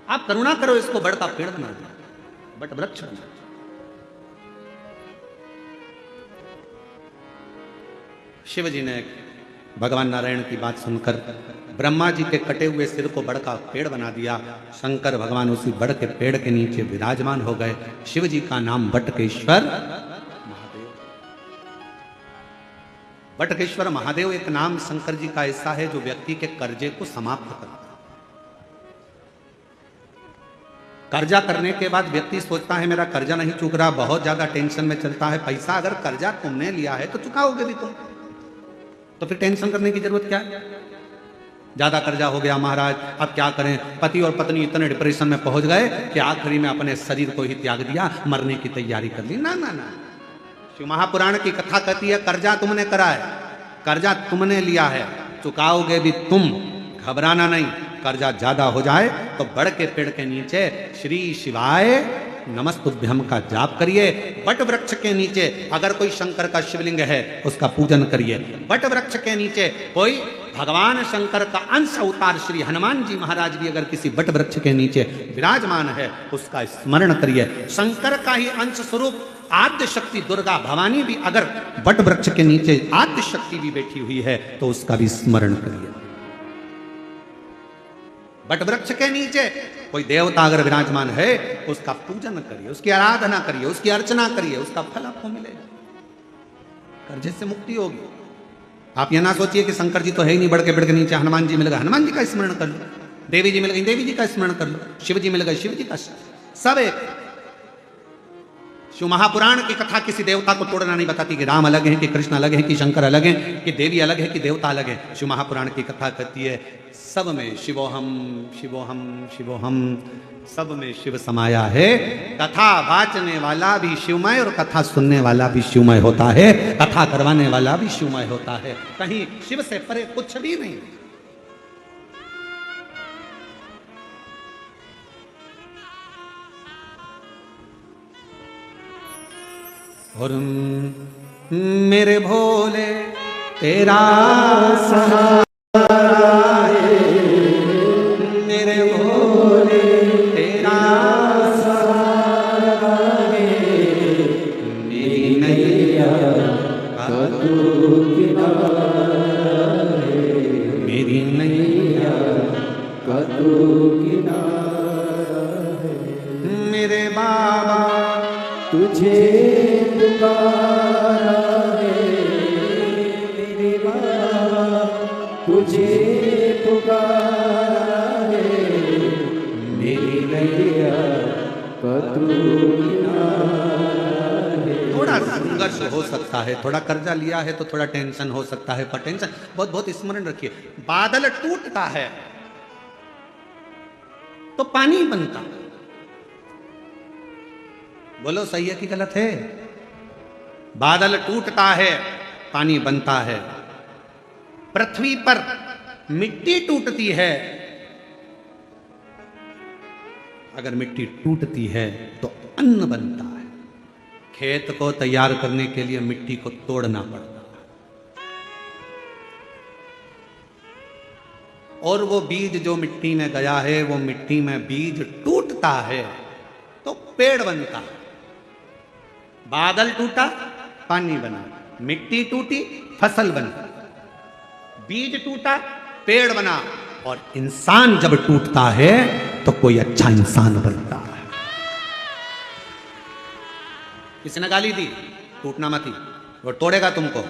आप करुणा करो, इसको बड़ का पेड़ बना दो, बट वृक्ष बना दो। शिव जी ने भगवान नारायण की बात सुनकर ब्रह्मा जी के कटे हुए सिर को बड़ का पेड़ बना दिया। शंकर भगवान उसी बड़ के पेड़ के नीचे विराजमान हो गए। शिव जी का नाम बटकेश्वर महादेव। बटकेश्वर महादेव एक नाम शंकर जी का ऐसा है जो व्यक्ति के कर्जे को समाप्त करता है। कर्जा करने के बाद व्यक्ति सोचता है मेरा कर्जा नहीं चुक रहा, बहुत ज्यादा टेंशन में चलता है। पैसा अगर कर्जा तुमने लिया है तो चुकाओगे भी तुम, तो फिर टेंशन करने की जरूरत क्या है। ज्यादा कर्जा हो गया महाराज, अब क्या करें। पति और पत्नी इतने डिप्रेशन में पहुंच गए कि आखिरी में अपने शरीर को ही त्याग दिया, मरने की तैयारी कर ली। ना ना ना, शिव महापुराण की कथा कहती है कर्जा तुमने करा है, कर्जा तुमने लिया है, चुकाओगे भी तुम, घबराना नहीं। कर्जा ज्यादा हो जाए तो बड़ के पेड़ के नीचे श्री शिवाय नमस्तुभ्यम का जाप करिए। बट वृक्ष के नीचे अगर कोई शंकर का शिवलिंग है उसका पूजन करिए। बट वृक्ष के नीचे कोई भगवान शंकर का अंश अवतार श्री हनुमान जी महाराज भी अगर किसी बट वृक्ष के नीचे विराजमान है उसका स्मरण करिए। शंकर का ही अंश स्वरूप आद्य शक्ति दुर्गा भवानी भी अगर बट वृक्ष के नीचे आद्य शक्ति भी बैठी हुई है तो उसका भी स्मरण करिए। बट वृक्ष के नीचे कोई देवता अगर विराजमान है उसका पूजन करिए, उसकी आराधना करिए, उसकी अर्चना करिए, उसका फल आपको मिलेगा, कर्जे से मुक्ति होगी। आप ये ना सोचिए कि शंकर जी तो है ही नहीं, बढ़ के नीचे हनुमान जी मिल गए, हनुमान जी का स्मरण कर लो, देवी जी मिल गई, देवी जी का स्मरण कर लो, शिव जी मिल गए, शिव जी का, सब एक। शिव महापुराण की कथा किसी देवता को तोड़ना नहीं बताती कि राम अलग है कि कृष्ण अलग है कि शंकर अलग है कि देवी अलग है कि देवता अलग है। शिव महापुराण की कथा कहती है सब में शिवोहम शिवोहम शिवोहम, सब में शिव समाया है। कथा वाचने वाला भी शिवमय और कथा सुनने वाला भी शिवमय होता है, कथा करवाने वाला भी शिवमय होता है, कहीं शिव से परे कुछ भी नहीं। और मेरे भोले तेरा सहारा है, मेरे भोले तेरा सहारा है, मेरी नैया का तू किनारा है, मेरी नैया का तू किनारा है। मेरे बाबा तुझे पुकारा है, मेरे बाबा तुझे पुकारा है, मेरी नैया का तू किनारा है। थोड़ा संघर्ष हो सकता है, थोड़ा कर्जा लिया है तो थोड़ा टेंशन हो सकता है, पर टेंशन बहुत बहुत स्मरण रखिए, बादल टूटता है तो पानी बनता। बोलो सही है कि गलत है? बादल टूटता है पानी बनता है, पृथ्वी पर मिट्टी टूटती है, अगर मिट्टी टूटती है तो अन्न बनता है। खेत को तैयार करने के लिए मिट्टी को तोड़ना पड़ता है, और वो बीज जो मिट्टी में गया है वो मिट्टी में बीज टूटता है तो पेड़ बनता है। बादल टूटा पानी बना, मिट्टी टूटी फसल बनी, बीज टूटा पेड़ बना, और इंसान जब टूटता है तो कोई अच्छा इंसान बनता है। किसी ने गाली दी, टूटना मत ही, वो तोड़ेगा तुमको।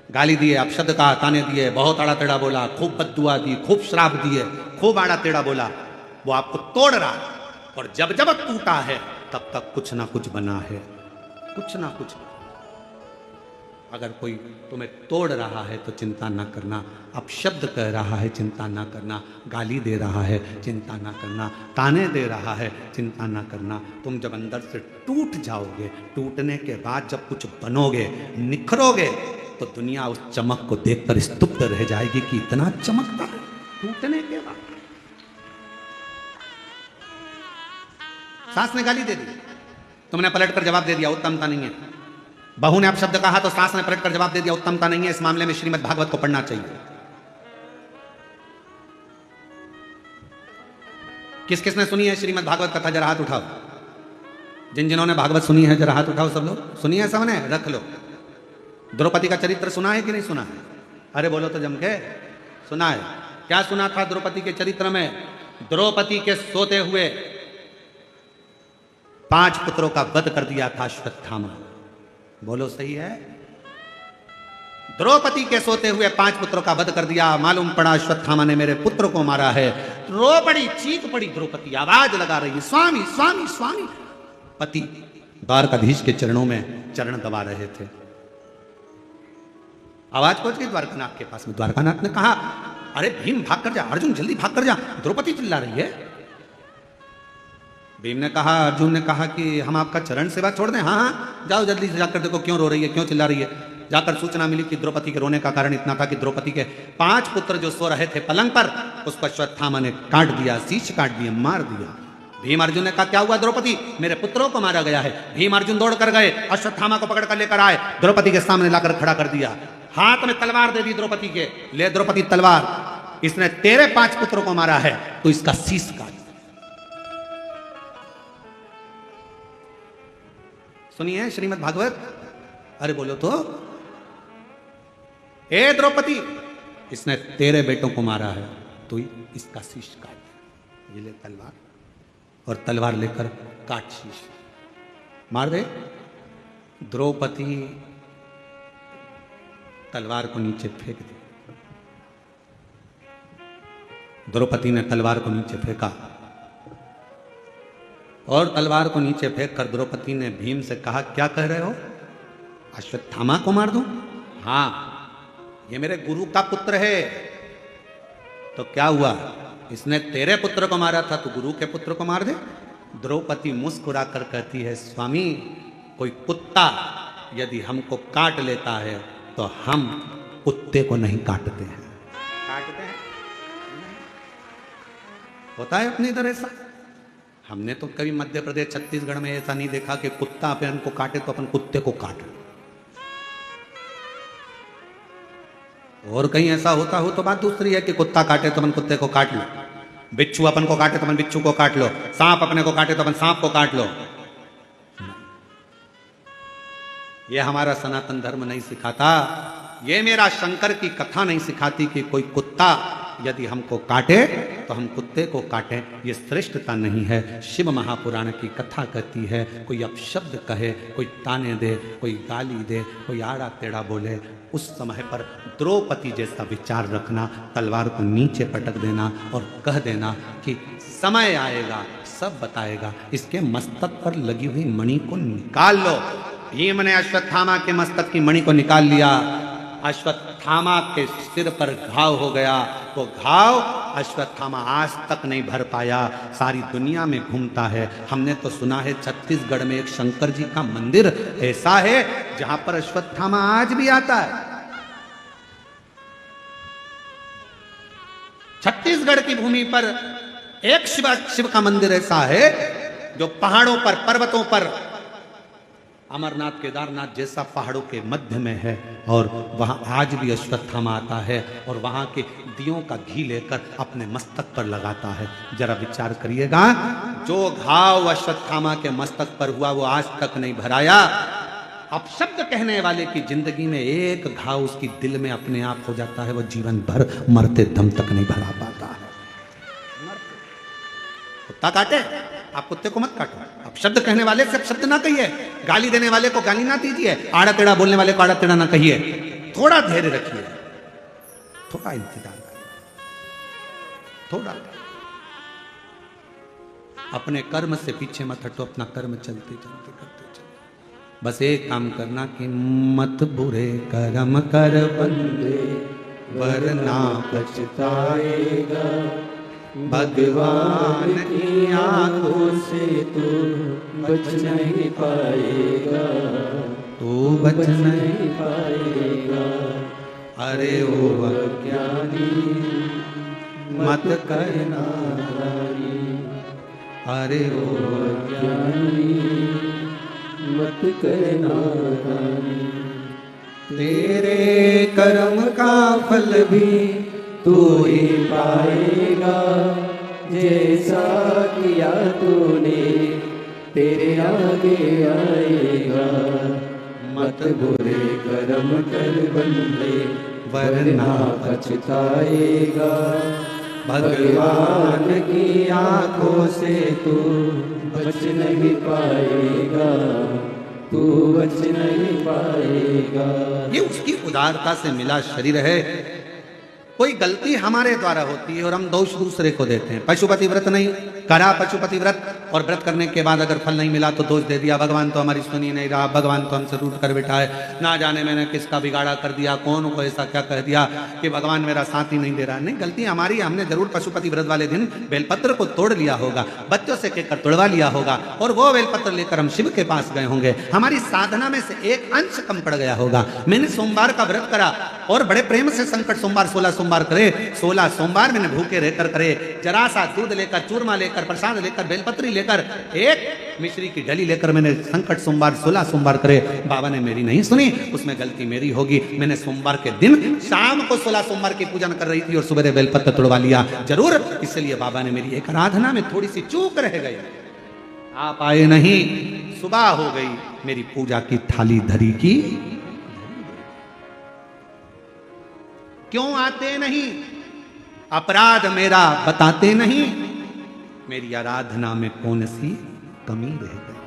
गाली दिए, अपशब्द कहा, ताने दिए, बहुत आड़ा टेढ़ा बोला, खूब बद्दुआ दी, खूब श्राप दिए, खूब आड़ा टेढ़ा बोला, वो आपको तोड़ रहा, और जब जब टूटा है तब तक कुछ ना कुछ बना है, कुछ ना कुछ। अगर कोई तुम्हें तोड़ रहा है तो चिंता ना करना, अपशब्द कह रहा है चिंता ना करना, गाली दे रहा है चिंता ना करना, ताने दे रहा है चिंता ना करना। तुम जब अंदर से टूट जाओगे, टूटने के बाद जब कुछ बनोगे, निखरोगे, तो दुनिया उस चमक को देखकर स्तुप्त रह जाएगी कि इतना चमकता है टूटने के बाद। सास ने गाली दे दी, तुमने पलटकर जवाब दे दिया, उत्तमता नहीं है। बहू ने अपशब्द कहा तो सास ने पलटकर जवाब दे दिया, उत्तमता नहीं है। इस मामले में श्रीमद् भागवत को पढ़ना चाहिए। किस किसने सुनी है श्रीमद् भागवत कथा? जरा हाथ उठाओ। जिन जिन्होंने भागवत सुनी है जरा हाथ उठाओ। सब लोग सुनी है? सबने रख लो। द्रौपदी का चरित्र सुना है कि नहीं सुना है? अरे बोलो तो जम के। सुना है? क्या सुना था द्रौपदी के चरित्र में? द्रौपदी के सोते हुए 5 पुत्रों का वध कर दिया था अश्वत्थामा। बोलो सही है? द्रौपदी के सोते हुए 5 पुत्रों का वध कर दिया। मालूम पड़ा अश्वत्थामा ने मेरे पुत्र को मारा है। रो पड़ी, चीख पड़ी द्रौपदी, आवाज लगा रही है, स्वामी स्वामी स्वामी। पति द्वारकाधीश के चरणों में चरण दबा रहे थे। आवाज पहुंच गई द्वारकानाथ के पास में। द्वारकानाथ ने कहा, अरे भीम भाग कर जा, अर्जुन जल्दी भाग कर जा, द्रौपदी चिल्ला रही है। भीम ने कहा, अर्जुन ने कहा कि हम आपका चरण सेवा छोड़ दें? हाँ हाँ जाओ जल्दी से जाकर देखो क्यों रो रही है, क्यों चिल्ला रही है। जाकर सूचना मिली कि द्रौपदी के रोने का कारण इतना था कि द्रौपदी के 5 पुत्र जो सो रहे थे पलंग पर, उसको अश्वत्थामा ने काट दिया, शीश काट दिया, मार दिया। भीम अर्जुन ने कहा, क्या हुआ द्रौपदी? मेरे पुत्रों को मारा गया है। भीम अर्जुन दौड़ कर गए, अश्वत्थामा को पकड़ कर लेकर आए, द्रौपदी के सामने लाकर खड़ा कर दिया, हाथ में तलवार दे दी द्रौपदी के। ले द्रौपदी तलवार, इसने तेरे 5 पुत्रों को मारा है तो इसका शीश काट। सुनिए श्रीमद् भागवत। अरे बोलो तो। हे द्रौपदी, इसने तेरे बेटों को मारा है तो इसका शीश काट। ये ले तलवार, और तलवार लेकर काट शीश मार दे। द्रौपदी तलवार को नीचे फेंक दी। द्रौपदी ने तलवार को नीचे फेंका और तलवार को नीचे फेंक कर द्रौपदी ने भीम से कहा, क्या कह रहे हो, अश्वत्थामा को मार दूं? हाँ, ये मेरे गुरु का पुत्र है। तो क्या हुआ, इसने तेरे पुत्र को मारा था, तो गुरु के पुत्र को मार दे। द्रौपदी मुस्कुरा कर कहती है, स्वामी, कोई कुत्ता यदि हमको काट लेता है तो हम कुत्ते को नहीं काटते हैं। काटते हैं? होता है अपने इधर ऐसा? हमने तो कभी मध्य प्रदेश छत्तीसगढ़ में ऐसा नहीं देखा कि कुत्ता अपन को काटे तो अपन कुत्ते को काटे। और कहीं ऐसा होता हो तो बात दूसरी है कि कुत्ता काटे तो अपन कुत्ते को काट लो, बिच्छू अपन को काटे तो अपन बिच्छू को काट लो, सांप अपने को काटे तो अपन सांप को काट लो। ये हमारा सनातन धर्म नहीं सिखाता, ये मेरा शंकर की कथा नहीं सिखाती कि कोई कुत्ता यदि हमको काटे तो हम कुत्ते को काटें। ये श्रेष्ठता नहीं है। शिव महापुराण की कथा कहती है, कोई अपशब्द कहे, कोई ताने दे, कोई गाली दे, कोई आड़ा टेढ़ा बोले, उस समय पर द्रौपदी जैसा विचार रखना, तलवार को नीचे पटक देना और कह देना कि समय आएगा सब बताएगा, इसके मस्तक पर लगी हुई मणि को निकाल लो। भीम ने अश्वत्थामा के मस्तक की मणि को निकाल लिया। अश्वत्थामा के सिर पर घाव हो गया। वो घाव अश्वत्थामा आज तक नहीं भर पाया, सारी दुनिया में घूमता है। हमने तो सुना है छत्तीसगढ़ में एक शंकर जी का मंदिर ऐसा है जहां पर अश्वत्थामा आज भी आता है। छत्तीसगढ़ की भूमि पर एक शिव का मंदिर ऐसा है जो पहाड़ों पर, पर्वतों पर, अमरनाथ केदारनाथ जैसा पहाड़ों के मध्य में है, और वहां आज भी अश्वत्थामा आता है और वहां के दियों का घी लेकर अपने मस्तक पर लगाता है। जरा विचार करिएगा, जो घाव अश्वत्थामा के मस्तक पर हुआ वो आज तक नहीं भराया। अपशब्द कहने वाले की जिंदगी में एक घाव उसकी दिल में अपने आप हो जाता है, वो जीवन भर मरते दम तक नहीं भरा पाता है। कुत्ता काटे, आप कुत्ते को मत काटो। अब शब्द कहने वाले से शब्द ना कहिए, गाली देने वाले को गाली ना दीजिए, आड़ा टेढ़ा बोलने वाले को आड़ा टेढ़ा ना कहिए। थोड़ा धैर्य रखिए, थोड़ा इंतजार करिए, थोड़ा। अपने कर्म से पीछे मत हटो, अपना कर्म चलते चलते करते चलो। बस एक काम करना कि मत बुरे कर्म कर बंदे, वरना पछताएगा। भगवान की आंखों से तू बच नहीं पाएगा, तू बच नहीं पाएगा। अरे ओ अज्ञानी मत करना नारी, अरे ओ अज्ञानी मत करना नारी। तेरे कर्म का फल भी तू ही पाएगा, जैसा किया तूने तेरे आगे आएगा। मत बुरे कर्म कर बंदे, वरना पछताएगा। भगवान की आंखों से तू बच नहीं पाएगा, तू बच नहीं पाएगा। ये उसकी उदारता से मिला शरीर है। कोई गलती हमारे द्वारा होती है और हम दोष दूसरे को देते हैं। पशुपति व्रत नहीं करा, पशुपति व्रत, और व्रत करने के बाद अगर फल नहीं मिला तो दोष दे दिया, भगवान तो हमारी सुनी नहीं रहा, भगवान तो हमसे रूठ कर बैठा है, ना जाने मैंने किसका बिगाड़ा कर दिया, कौन को ऐसा क्या कह दिया कि भगवान मेरा साथ ही नहीं दे रहा। नहीं, गलती हमारी, हमने जरूर पशुपति व्रत वाले दिन बेलपत्र को तोड़ लिया होगा, बच्चों से कहकर तोड़वा लिया होगा, और वो बेलपत्र लेकर हम शिव के पास गए होंगे। हमारी साधना में से एक अंश कम पड़ गया होगा। मैंने सोमवार का व्रत करा और बड़े प्रेम से संकट सोमवार 16 सोमवार करे, 16 सोमवार मैंने भूखे रहकर करे, जरा सा दूध लेकर, चूरमा लेकर, प्रसाद लेकर, बेलपत्री लेकर, एक मिश्री की डली लेकर मैंने संकट सोमवार 16 सोमवार करे। बाबा ने मेरी नहीं सुनी, उसमें गलती मेरी होगी। मैंने सोमवार के दिन शाम को 16 सोमवार की पूजन कर रही थी और सुबह बेलपत्र तोड़वा लिया, जरूर इसलिए बाबा ने मेरी एक आराधना में थोड़ी सी चूक रह गई। आप आए नहीं, सुबह हो गई, मेरी पूजा की थाली धरी की। क्यों आते नहीं? अपराध मेरा बताते नहीं। मेरी आराधना में कौन सी कमी रह गई?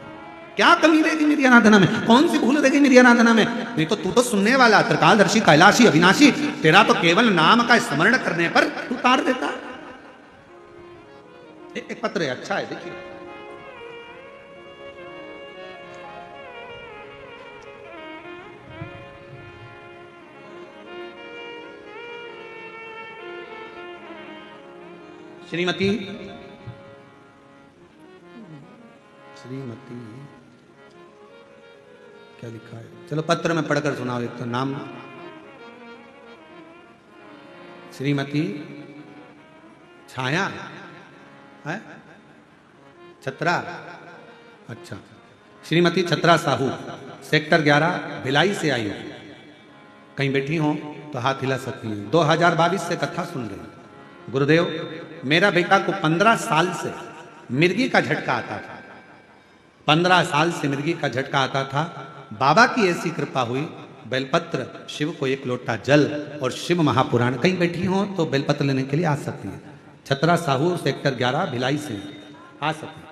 क्या कमी रहेगी मेरी आराधना में? कौन सी भूल रहेगी मेरी आराधना में? नहीं तो तू तो सुनने वाला, त्रिकालदर्शी, कैलाशी, अविनाशी, तेरा तो केवल नाम का स्मरण करने पर तू तार देता। एक पत्र है, अच्छा है, देखिए। श्रीमती क्या लिखा है? चलो पत्र में पढ़कर सुनाओ। एक तो नाम श्रीमती छाया है, छत्रा, अच्छा, श्रीमती छत्रा साहू, सेक्टर 11, भिलाई से आई हो। कहीं बैठी हो तो हाथ हिला सकती हैं। 2022 से कथा सुन रही हूं। गुरुदेव, मेरा बेटा को 15 साल से मिर्गी का झटका आता था। 15 साल से मिर्गी का झटका आता था। बाबा की ऐसी कृपा हुई, बेलपत्र, शिव को 1 लोटा जल और शिव महापुराण। कहीं बैठी हो तो बेलपत्र लेने के लिए आ सकती है। छत्रा साहू, सेक्टर 11, भिलाई से आ सकती है।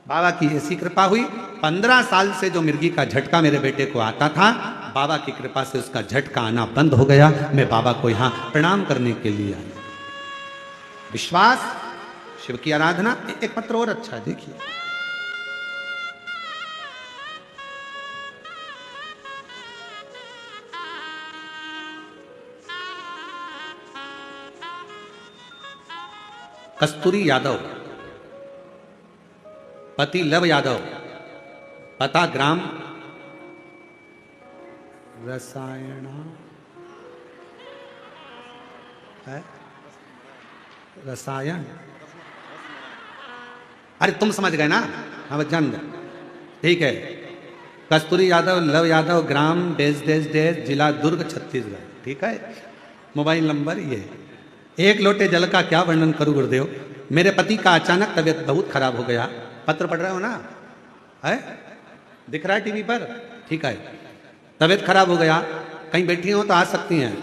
बाबा की ऐसी कृपा हुई, 15 साल से जो मिर्गी का झटका मेरे बेटे को आता था, बाबा की कृपा से उसका झटका आना बंद हो गया। मैं बाबा को यहां प्रणाम करने के लिए आई। विश्वास, शिव की आराधना। एक पत्र और अच्छा है, देखिए। कस्तूरी यादव, पति लव यादव, पता ग्राम रसायना है, रसायन, अरे तुम समझ गए ना, हम जान गए, ठीक है। कस्तूरी यादव, लव यादव, ग्राम डेज डेज डेज, जिला दुर्ग, छत्तीसगढ़, ठीक है। मोबाइल नंबर ये। 1 लोटे जल का क्या वर्णन करूं गुरुदेव। मेरे पति का अचानक तबीयत बहुत खराब हो गया। पत्र पढ़ रहे हो ना, है, दिख रहा है टीवी पर, ठीक है। तबीयत खराब हो गया, कहीं बैठी हो तो आ सकती हैं।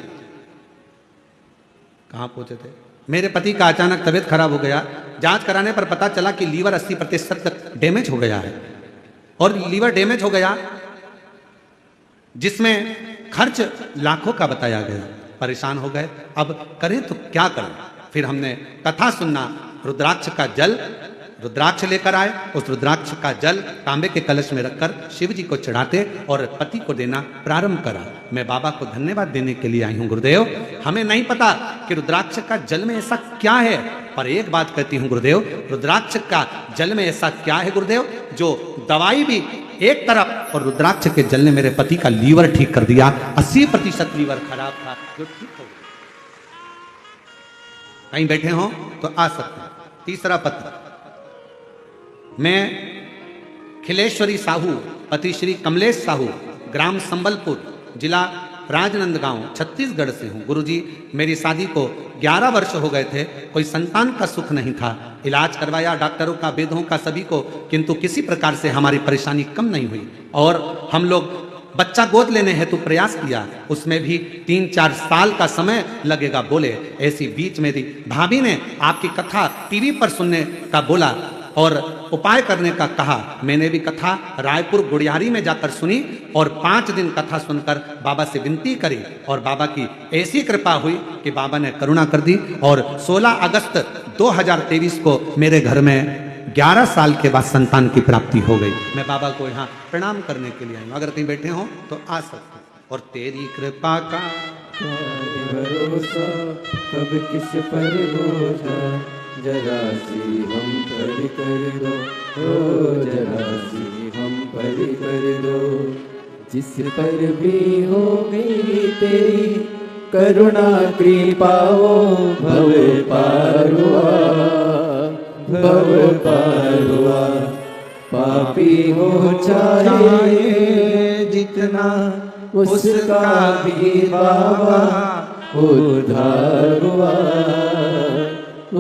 कहाँ पहुंचे थे? मेरे पति का अचानक तबीयत खराब हो गया। जांच कराने पर पता चला कि लीवर 80% तक डैमेज हो गया है। और लीवर डैमेज हो गया जिसमें खर्च लाखों का बताया गया। परेशान हो गए, अब करें तो क्या करें। फिर हमने कथा सुनना, रुद्राक्ष का जल, रुद्राक्ष लेकर आए। उस रुद्राक्ष का जल तांबे के कलश में रखकर शिव जी को चढ़ाते और पति को देना प्रारंभ करा। मैं बाबा को धन्यवाद देने के लिए आई हूं गुरुदेव। हमें नहीं पता कि रुद्राक्ष का जल में ऐसा क्या है, पर एक बात कहती हूं गुरुदेव, रुद्राक्ष का जल में ऐसा क्या है गुरुदेव, जो दवाई भी एक तरफ, और रुद्राक्ष के जल ने मेरे पति का लीवर ठीक कर दिया। 80% लीवर खराब था, जो ठीक हो गया। कहीं बैठे हो तो आ सकते हैं। तीसरा पत्र, मैं खिलेश्वरी साहू, पति श्री कमलेश साहू, ग्राम संबलपुर, जिला राजनंदगांव, छत्तीसगढ़ से हूँ। गुरुजी, मेरी शादी को 11 वर्ष हो गए थे। कोई संतान का सुख नहीं था। इलाज करवाया डॉक्टरों का, वेदों का, सभी को, किंतु किसी प्रकार से हमारी परेशानी कम नहीं हुई। और हम लोग बच्चा गोद लेने हेतु प्रयास किया, उसमें भी 3-4 साल का समय लगेगा बोले। ऐसी बीच मेरी भाभी ने आपकी कथा टीवी पर सुनने का बोला और उपाय करने का कहा। मैंने भी कथा रायपुर गुड़ियारी में जाकर सुनी और 5 दिन कथा सुनकर बाबा से विनती करी और बाबा की ऐसी कृपा हुई कि बाबा ने करुणा कर दी। और 16 अगस्त 2023 को मेरे घर में 11 साल के बाद संतान की प्राप्ति हो गई। मैं बाबा को यहाँ प्रणाम करने के लिए आई हूँ। अगर कहीं बैठे हो तो आ सकते हैं। और तेरी कृपा का भरोसा कब किस पर बोझा, जरा सी हम पर कर दो, ओ जरा सी हम पर कर दो। जिस पर भी हो गई तेरी करुणा कृपा, ओ भव पार हुआ, भव पार हुआ। पापी हो चाहे जितना, उसका भी बाबा उद्धार हुआ,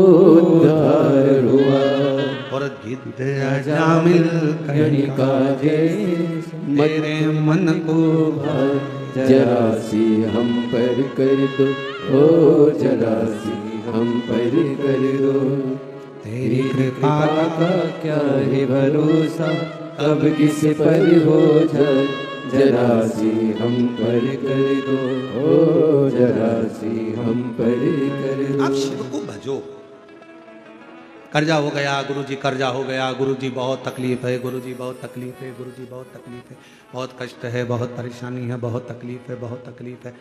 उद्धार हुआ। और गिद्ध अजामिल कणिका जैसे मेरे मन को भाए, जरा सी हम पर कर दो, ओ जरा सी हम पर कर दो। तेरी कृपा का क्या है भरोसा, कब किस पर हो जाए, जरा सी हम पर कर दो, ओ जरा सी हम पर कर दो। आप शिव को भजो। कर्जा हो गया गुरुजी, कर्जा हो गया गुरुजी, बहुत तकलीफ है गुरुजी, बहुत तकलीफ है गुरुजी, बहुत तकलीफ है, बहुत कष्ट है, बहुत परेशानी है, बहुत तकलीफ है, बहुत तकलीफ है।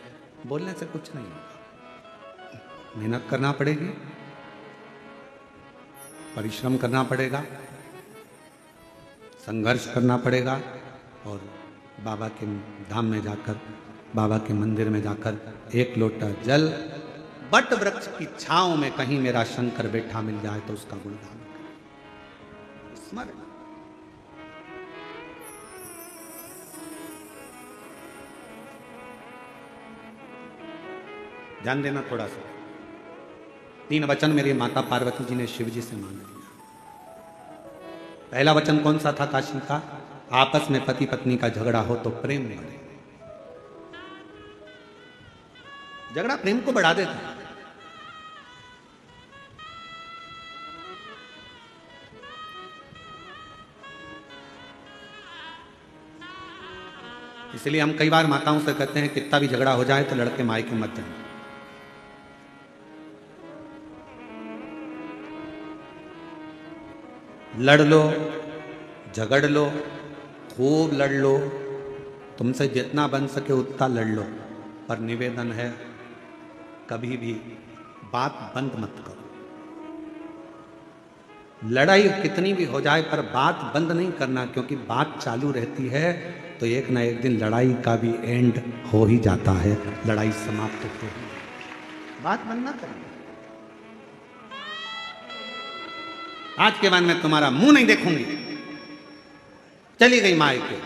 बोलने से कुछ नहीं होगा। मेहनत करना पड़ेगी, परिश्रम करना पड़ेगा, संघर्ष करना पड़ेगा, और बाबा के धाम में जाकर, बाबा के मंदिर में जाकर एक लोटा जल बट वृक्ष की छांव में कहीं मेरा शंकर बैठा मिल जाए तो उसका गुणगान करें। स्मरण। ध्यान देना थोड़ा सा। 3 वचन मेरी माता पार्वती जी ने शिव जी से मांग लिया। पहला वचन कौन सा था काशी का? आपस में पति पत्नी का झगड़ा हो तो प्रेम बढ़े। झगड़ा प्रेम को बढ़ा देता है। इसलिए हम कई बार माताओं से कहते हैं कितना भी झगड़ा हो जाए तो लड़के मायके मत जाए। लड़ लो, झगड़ लो, खूब लड़ लो, तुमसे जितना बन सके उतना लड़ लो, पर निवेदन है कभी भी बात बंद मत करो। लड़ाई कितनी भी हो जाए पर बात बंद नहीं करना, क्योंकि बात चालू रहती है तो एक ना एक दिन लड़ाई का भी एंड हो ही जाता है, लड़ाई समाप्त हो ही। बात बंद ना करना। आज के बाद मैं तुम्हारा मुंह नहीं देखूंगी। चली गई मायके।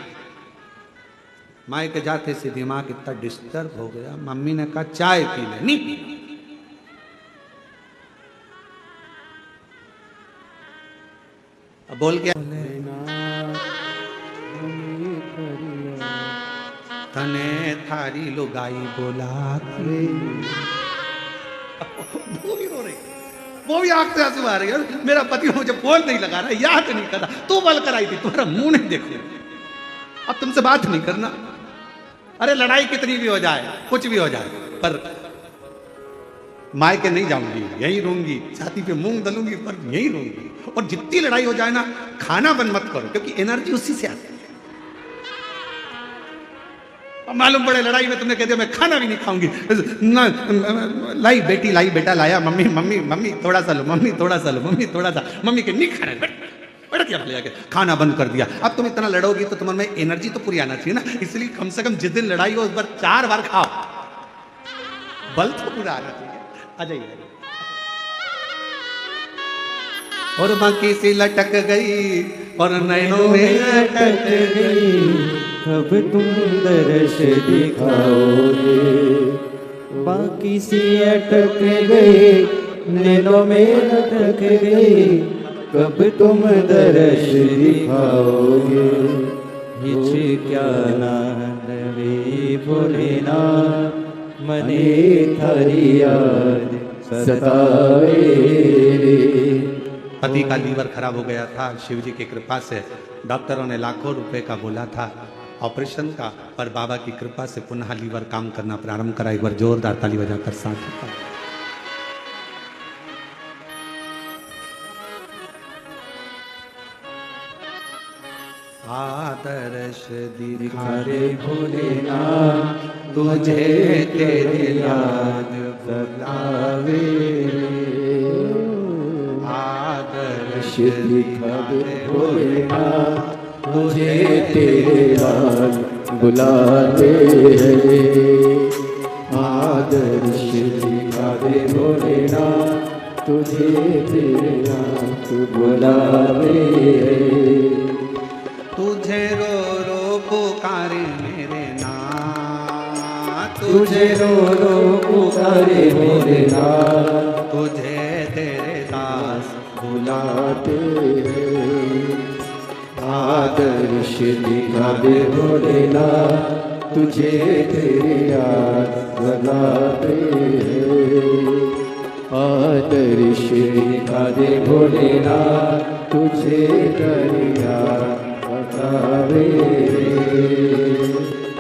मायके जाते से दिमाग इतना डिस्टर्ब हो गया, मम्मी ने कहा चाय पी ले, नहीं पी। अब बोल क्या? तने थारी लुगाई बोला, वो भी रो रही, वो भी आंख से आंसू आ रही है। मेरा पति मुझे फोन नहीं लगा रहा, याद नहीं कर रहा, तू बोल कर आई थी, तुम्हारा मुंह नहीं देखू, अब तुमसे बात नहीं करना। अरे लड़ाई कितनी भी हो जाए, कुछ भी हो जाए, पर मायके नहीं जाऊंगी, यहीं रहूंगी, छाती पे मूंग दलूंगी, पर यहीं रहूंगी। और जितनी लड़ाई हो जाए ना, खाना बंद मत करो, क्योंकि एनर्जी उसी से आती है। अब मालूम पड़े लड़ाई में तुमने कह दिया मैं खाना भी नहीं खाऊंगी, ना लाई बेटी लाई बेटा लाया, मम्मी मम्मी मम्मी थोड़ा सा लो, मम्मी थोड़ा सा लो, मम्मी थोड़ा सा, मम्मी के नहीं खाना, बेटा क्या ले जाके खाना बंद कर दिया। अब तुम इतना लड़ोगी तो तुम्हारे में एनर्जी तो पूरी आना चाहिए ना, इसलिए कम से कम जिस दिन लड़ाई हो उस बार 4 बार खाओ, बल तो पूरा आना चाहिए। आ जाइए। और बाकी सी लटक गई और नैनों में लटक गई, अब तुम दर्श दिखाओगे, बाकी सी अटक गई, नैनों में लटक गई, कब तुम दर्श दिखाओगे। हिचक्या ना नवे भोलेनाथ, मने थारी याद सतावे रे। पति का लीवर खराब हो गया था, शिव जी की कृपा से डॉक्टरों ने लाखों रुपए का बोला था ऑपरेशन का, पर बाबा की कृपा से पुनः लीवर काम करना प्रारंभ करा। एक बार जोरदार ताली बजाकर साथ होता। आदर्श दिखा रे भोलेनाथ, तुझे तेरी याद बुलावे, आदर्श दिखा दे भोलेनाथ, तुझे तेरे याद बुलावे, आदर्श दिखा दे भोलेनाथ, तुझे तेरे याद बुलावे। तुझे रो रो पुकारे मेरे नाथ, तुझे रो रो पुकारे मेरे नाथ, तुझे तेरे दास बुलाते हैं। आदर्श दिखा दे भोलेनाथ, तुझे तेरे याद बुलाते हैं। आदर्श दिखा दे भोलेनाथ, तुझे दरिया बतावे रे।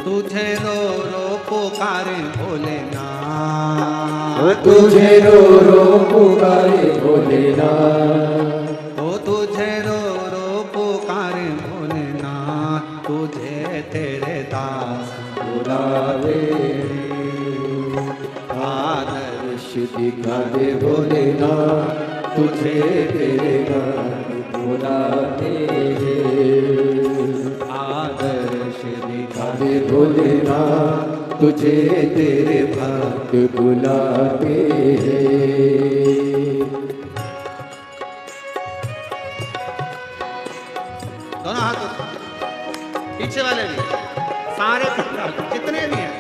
तुझे रो रो पुकारे भोलेनाथ, तुझे रो रो पुकारे भोलेनाथ, ओ तुझे रो रो पुकारे भोलेनाथ, तुझे तेरे दास बुलावे रे। आदर्श दिखा दे भोलेनाथ, तुझे तेरे दास बुलाते हैं। आदर्श दिखा दे भोलेनाथ, तुझे तेरे भक्त बुलाते हैं। दोनों हाथों से, पीछे वाले भी, सारे जितने भी हैं।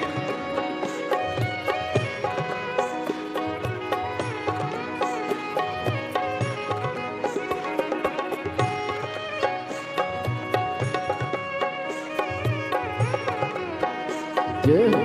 जय हो।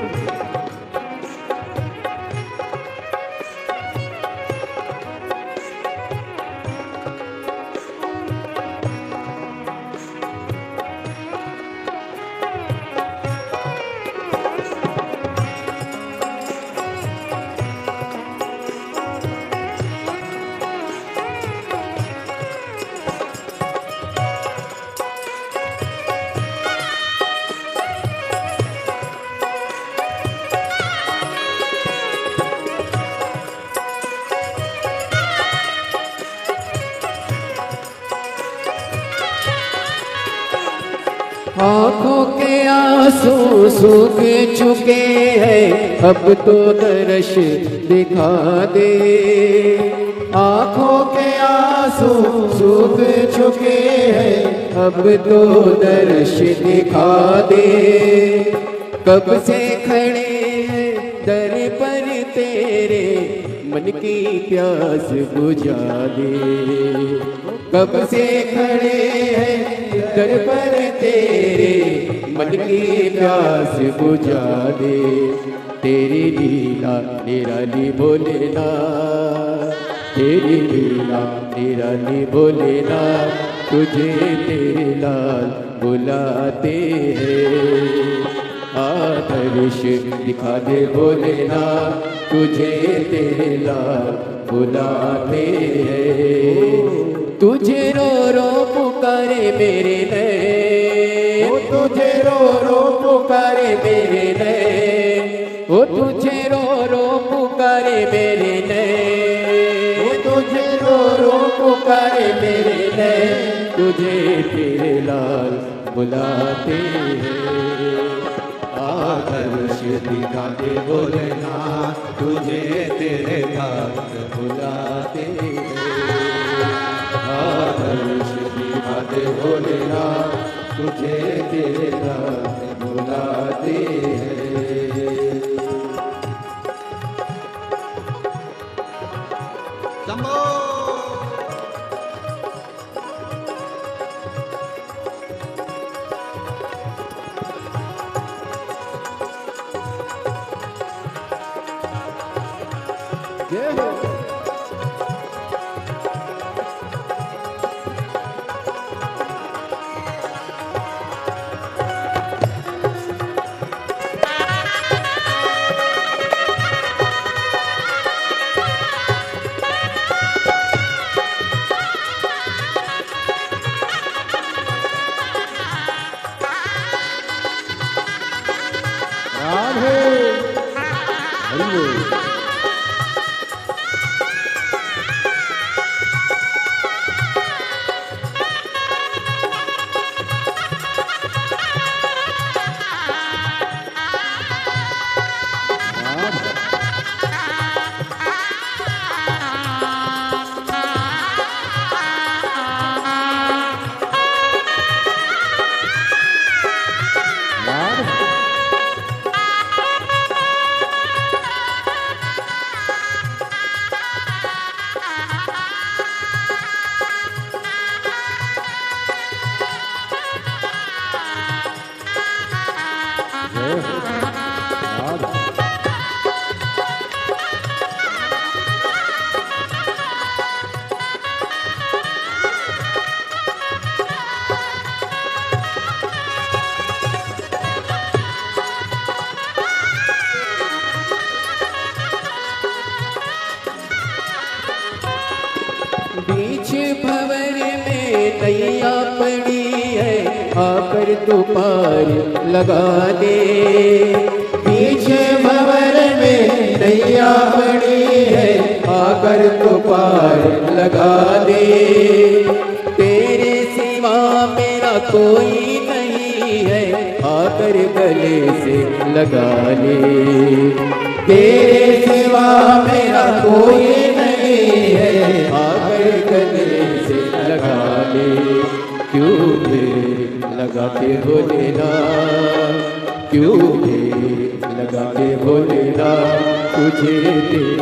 आँखों के आंसू सूख चुके हैं, अब तो दर्श दिखा दे। आँखों के आंसू सूख चुके हैं, अब तो दर्श दिखा दे। कब से खड़े हैं दर पर तेरे, मन की प्यास बुझा दे। कब से खड़े हैं दर पर तेरे, मन की प्यास बुझा दे। तेरी लीला निराली भोलेनाथ, तेरी लीला निराली भोलेनाथ, तुझे तेरे लाल बुलाते हैं। आदर्श दिखा दे भोलेनाथ, तुझे तेरे लाल बुलाते हैं। तुझे रो रो पुकारे मेरे नैन, तुझे रो रो पुकारे मेरे नैन, ओ तुझे रो रो पुकारे मेरे नैन, तुझे रो रो पुकारे मेरे नैन, तुझे तेरे लाल बुलाते हैं। आदर्श दिखा दे भोलेनाथ, तुझे तेरे भक्त बुलाते हैं। आदर्श दिखा दे भोलेनाथ, तुझे तेरे भक्त बुलाते हैं। शंभो जय हो। राधे हरि बोल। नैया पड़ी है, आकर तू पार लगा दे। पीछे भंवर में नैया पड़ी है, आकर तू पार लगा दे। तेरे सिवा मेरा कोई नहीं है, आकर गले से लगा ले। तेरे सिवा मेरा कोई नहीं है, आकर गले से लगा ले। क्यों देर लगाते हो लेना, क्यों देर लगाते हो लेना, तुझे देर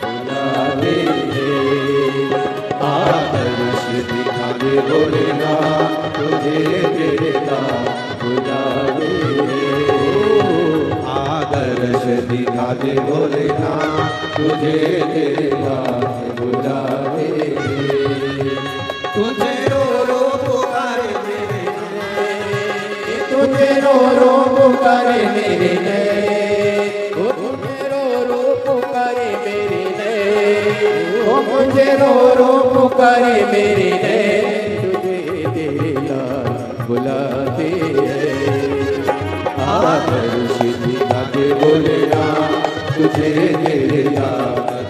बुला दे। आदर्श दिखा दे भोलेना, तुझे देता बुला दे। आदर्श दिखा दे भोलेना, तुझे देता बुला दे। तुझे रो रो पुकारे मेरे नैन, तुझे रो रो पुकारे मेरे नैन, तुझे रो रो पुकारे मेरे नैन, मुझे रो रो पुकारे मेरे नैन, तुझे देना बुलाते हैं। आदर्श दिखा दे भोलेना, तुझे देना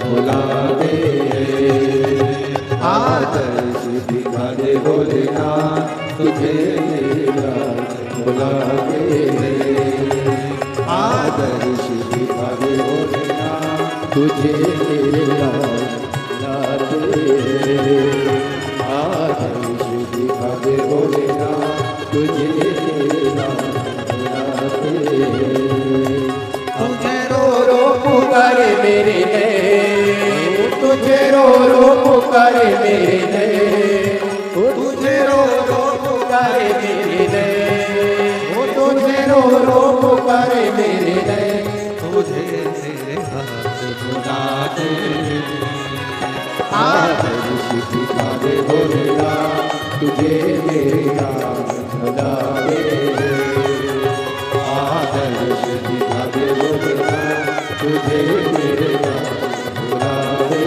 बुलाते हैं। आदर्श दिखा दे भोलेना, तुझे देना बुलाते हैं। आदर्श दिखा दे भोलेना, तुझे देना आदर्श दिखा दे भोलेना, तुझे देना तुझे रो रो पुकारे मेरे नैन, तुझे रो रो पुकारे मेरे नैन, तुझे रो रो पुकारे मेरे नैन, तुझे रो रो पुकारे मेरे नैन, तुझे तेरे हाथ बुला दे। आदर्श दिखा दे भोलेना, तुझे देना बुला दे। आदर्श दिखा दे भोलेना, तुझे देना बुला दे।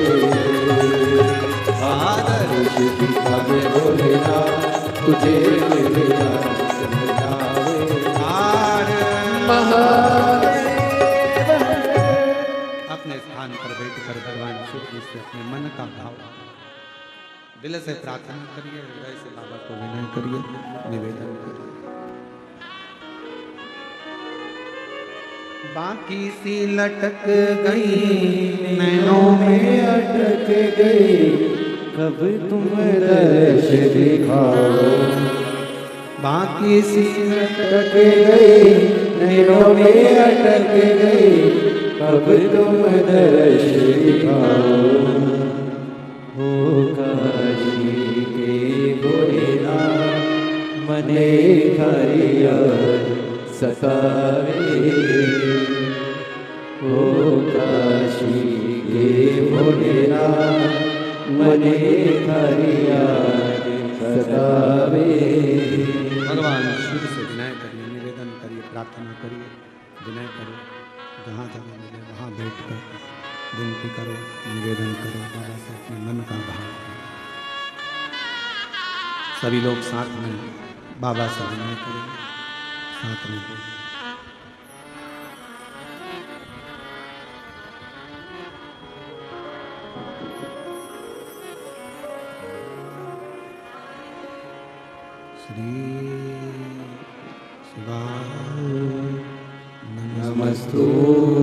आदर्श दिखा दे भोलेना, तुझे देना बुला दे। महादेव अपने स्थान पर बैठकर भगवान शिव जी से अपने मन का भाव दिल से प्रार्थना करिए, हृदय से बाबा को विनय करिए, निवेदन करिए। बाकी सी लटक गई नैनों में अटक गई, कब तुम दर्श दिखाओ। बाकी सी अटक गई नैनों में अटक गई, कब तुम दर्श दिखाओ। हो काशी के भोलेनाथ, मने हरिया सतावे। हो काशी के भोलेनाथ, मने हरिया सतावे। भगवान शिव से विनय करिए, निवेदन करिए, प्रार्थना करिए, विनय करो। जहाँ जगह मिले वहाँ बैठकर विनती करो, निवेदन करो, बाबा से अपने मन का भाव करो। सभी लोग साथ में बाबा से विनय करें, साथ में बोलें। श्री शिवाय नमस्तुभ्यं,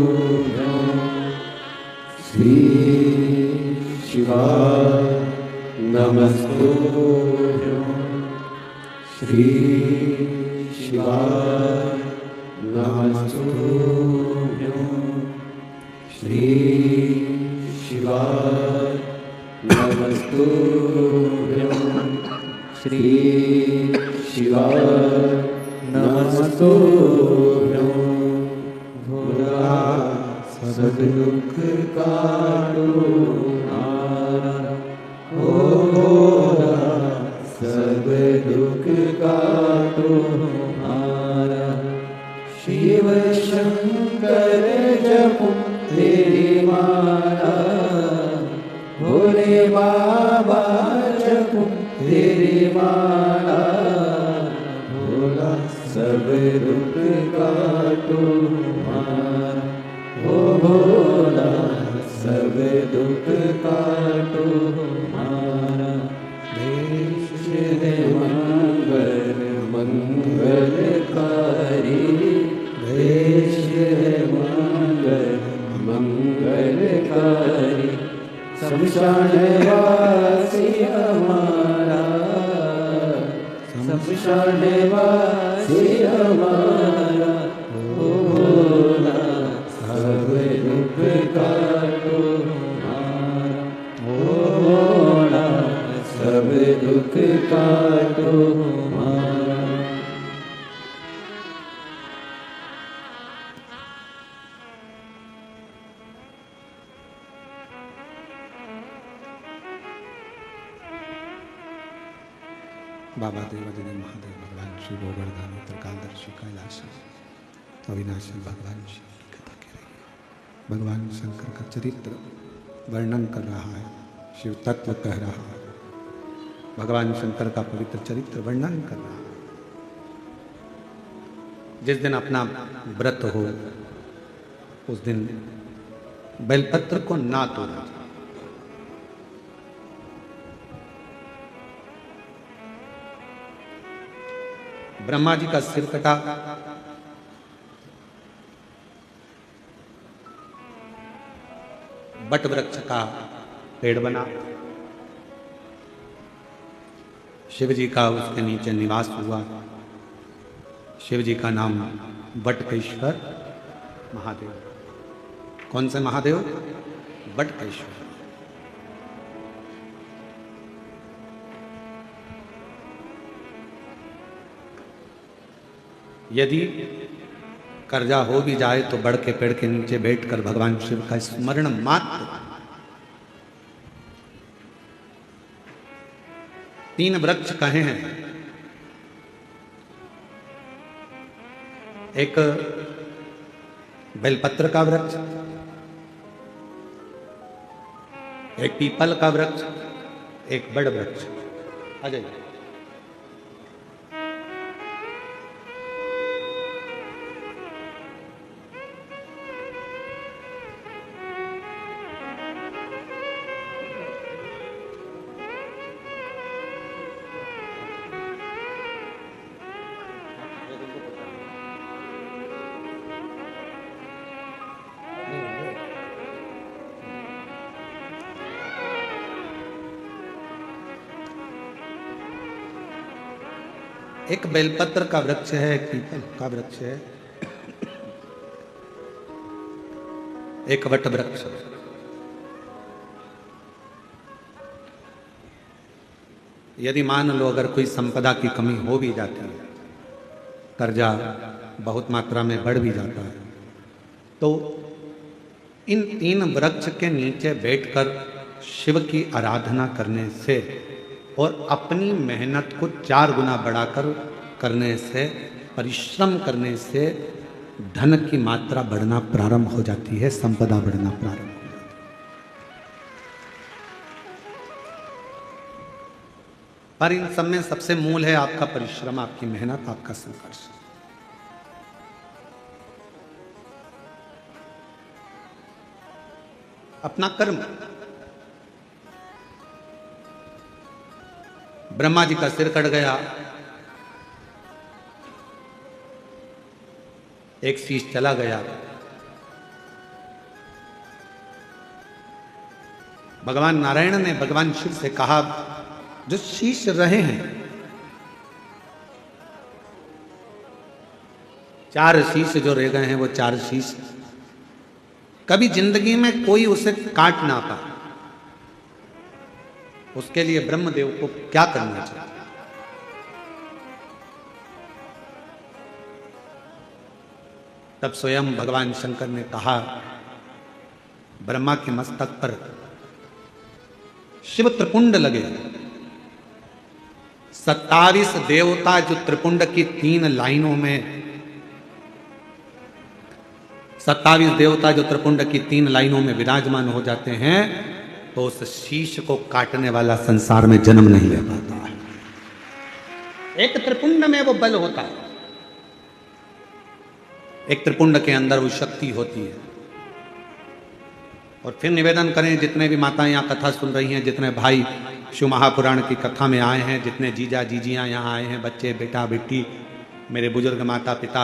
श्री शिवाय नमस्तुभ्यं, श्री शिवाय नमस्तुभ्यं, श्री शिवाय नमस्तुभ्यं, श्री शिवाय नमस्तुभ्यं। भोला सब दुख काटो नारा, ओ भोला सब दुख काटो नारा। शिव शंकर जपो तेरी माला, भोले बाबा जपो तेरी मारा भोला, सब दुख काटो मारा। ओ भोला सब दुख काटो मारा। देश है मंगल मंगलकारी, देश है मंगल मंगलकारी। शमशान वासी हमारा, शमशान वासी हमारा। ओ भोला सब दुख काटो मारा। ओ भोला सब दुख काटो मारा। बाबा देवादिदेव महादेव भगवान श्री गोवर्धन त्रिकालदर्शी कैलाश अविनाशी भगवान शिव की कथा कह रही है। भगवान शंकर का चरित्र वर्णन कर रहा है, शिव तत्व कह रहा है, भगवान शंकर का पवित्र चरित्र वर्णन कर रहा है। जिस दिन अपना व्रत हो उस दिन बेलपत्र को ना तोड़ना। ब्रह्मा जी का सिर कटा, बट वृक्ष का पेड़ बना, शिव जी का उसके नीचे निवास हुआ। शिव जी का नाम बटकेश्वर महादेव। कौन से महादेव? बटकेश्वर। यदि कर्जा हो भी जाए तो बड़ के पेड़ के नीचे बैठकर भगवान शिव का स्मरण मात्र। 3 वृक्ष कहे हैं, एक बेलपत्र का वृक्ष, एक पीपल का वृक्ष, एक बड़ वृक्ष। आ जाइए। एक बेलपत्र का वृक्ष है, एक पीपल का वृक्ष है, एक वट वृक्ष। यदि मान लो अगर कोई संपदा की कमी हो भी जाती है, कर्जा बहुत मात्रा में बढ़ भी जाता है, तो इन 3 वृक्ष के नीचे बैठकर शिव की आराधना करने से और अपनी मेहनत को 4 गुना बढ़ाकर करने से, परिश्रम करने से धन की मात्रा बढ़ना प्रारंभ हो जाती है, संपदा बढ़ना प्रारंभ हो जाती है। पर इन सब में सबसे मूल है आपका परिश्रम, आपकी मेहनत, आपका संघर्ष। अपना कर्म। ब्रह्मा जी का सिर कट गया, एक शीश चला गया। भगवान नारायण ने भगवान शिव से कहा, जो शीश रहे हैं, 4 शीश जो रह गए हैं, वो 4 शीश कभी जिंदगी में कोई उसे काट ना पाए, उसके लिए ब्रह्मदेव को क्या करना चाहिए? तब स्वयं भगवान शंकर ने कहा, ब्रह्मा के मस्तक पर शिव त्रिपुंड लगे। 27 देवता जो त्रिपुंड की 3 लाइनों में, 27 देवता जो त्रिपुंड की 3 लाइनों में विराजमान हो जाते हैं, तो उस शीश को काटने वाला संसार में जन्म नहीं ले पाता है। एक त्रिपुंड में वो बल होता है, एक त्रिपुंड के अंदर वो शक्ति होती है। और फिर निवेदन करें, जितने भी माताएं यहाँ कथा सुन रही हैं, जितने भाई शिव महापुराण की कथा में आए हैं, जितने जीजा जीजियाँ यहाँ आए हैं, बच्चे बेटा बेटी, मेरे बुजुर्ग माता पिता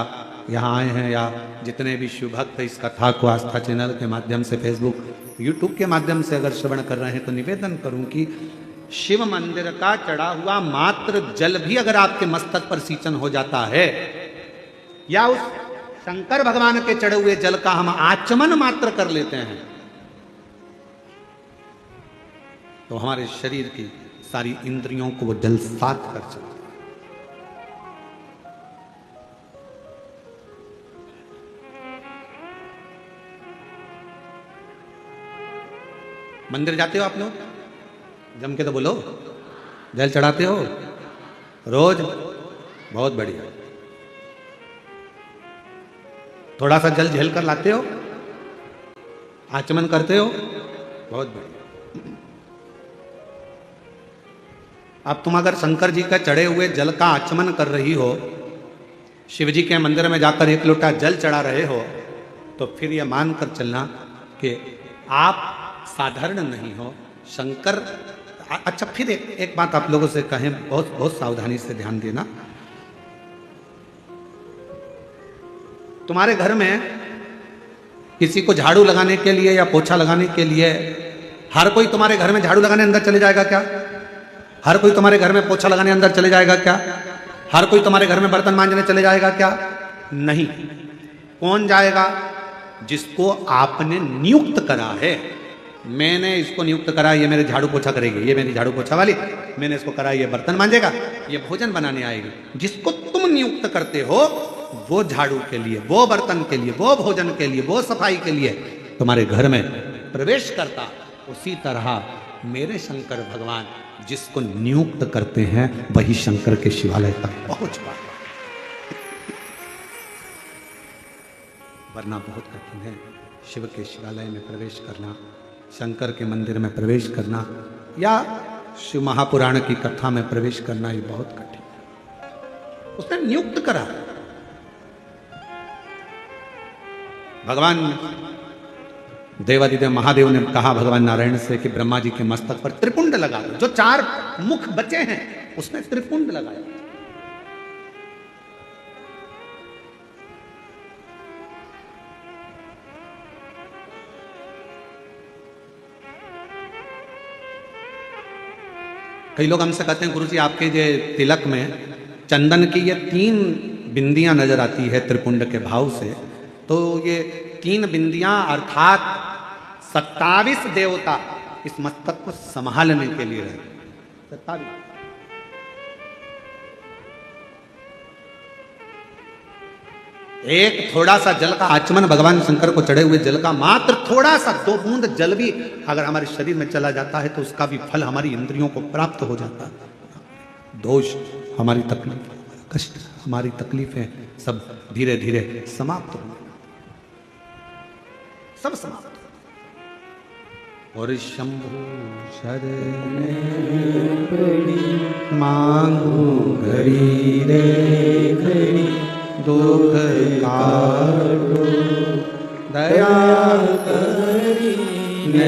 यहाँ आए हैं, या जितने भी शिव भक्त इस कथा को आस्था चैनल के माध्यम से, फेसबुक यूट्यूब के माध्यम से अगर श्रवण कर रहे हैं, तो निवेदन करूं कि शिव मंदिर का चढ़ा हुआ मात्र जल भी अगर आपके मस्तक पर सींचन हो जाता है, या उस शंकर भगवान के चढ़े हुए जल का हम आचमन मात्र कर लेते हैं, तो हमारे शरीर की सारी इंद्रियों को वो जल साफ कर सकता है। मंदिर जाते हो आप लोग? जम के तो बोलो। जल चढ़ाते हो रोज? बहुत बढ़िया। थोड़ा सा जल झेल कर लाते हो? आचमन करते हो? बहुत बढ़िया। अब तुम अगर शंकर जी का चढ़े हुए जल का आचमन कर रही हो, शिव जी के मंदिर में जाकर एक लोटा जल चढ़ा रहे हो, तो फिर यह मानकर चलना कि आप साधारण नहीं हो। शंकर, अच्छा फिर एक बात आप लोगों से कहें, बहुत बहुत सावधानी से ध्यान देना। तुम्हारे घर में किसी को झाड़ू लगाने के लिए या पोछा लगाने के लिए, हर कोई तुम्हारे घर में झाड़ू लगाने अंदर चले जाएगा क्या? हर कोई तुम्हारे घर में पोछा लगाने अंदर चले जाएगा क्या? हर कोई तुम्हारे घर में बर्तन मांजने चले जाएगा क्या? नहीं। कौन जाएगा? जिसको आपने नियुक्त करा है। मैंने इसको नियुक्त करा, ये मेरे झाड़ू पोछा करेगी, ये मेरी झाड़ू पोछा वाली, मैंने इसको करा, ये बर्तन मांजेगा, ये भोजन बनाने आएगी। जिसको तुम नियुक्त करते हो, वो झाड़ू के लिए, वो बर्तन के लिए, वो भोजन के लिए, वो सफाई के लिए तुम्हारे घर में प्रवेश करता। उसी तरह मेरे शंकर भगवान जिसको नियुक्त करते हैं, वही शंकर के शिवालय तक पहुंच पाता। वरना बहुत कठिन है शिव के शिवालय में प्रवेश करना, शंकर के मंदिर में प्रवेश करना, या शिव महापुराण की कथा में प्रवेश करना, ये बहुत कठिन है। उसने नियुक्त करा। भगवान देवादिदेव महादेव ने कहा भगवान नारायण से कि ब्रह्मा जी के मस्तक पर त्रिपुंड लगा दो। जो 4 मुख बचे हैं उसने त्रिपुंड लगाया। कई लोग हमसे कहते हैं, गुरुजी आपके ये तिलक में चंदन की ये 3 बिंदियां नजर आती है त्रिपुंड के भाव से, तो ये 3 बिंदियां अर्थात 27 देवता इस मस्तक को संभालने के लिए रहे। 27। एक थोड़ा सा जल का आचमन, भगवान शंकर को चढ़े हुए जल का मात्र थोड़ा सा 2 बूंद जल भी अगर हमारे शरीर में चला जाता है, तो उसका भी फल हमारी इंद्रियों को प्राप्त हो जाता है। दोष, हमारी तकलीफ, कष्ट, हमारी तकलीफें सब धीरे धीरे समाप्त हो, सब समाप्त। और शंभु शरण मांगू घड़ी रे घड़ी, दुख काटो दया करी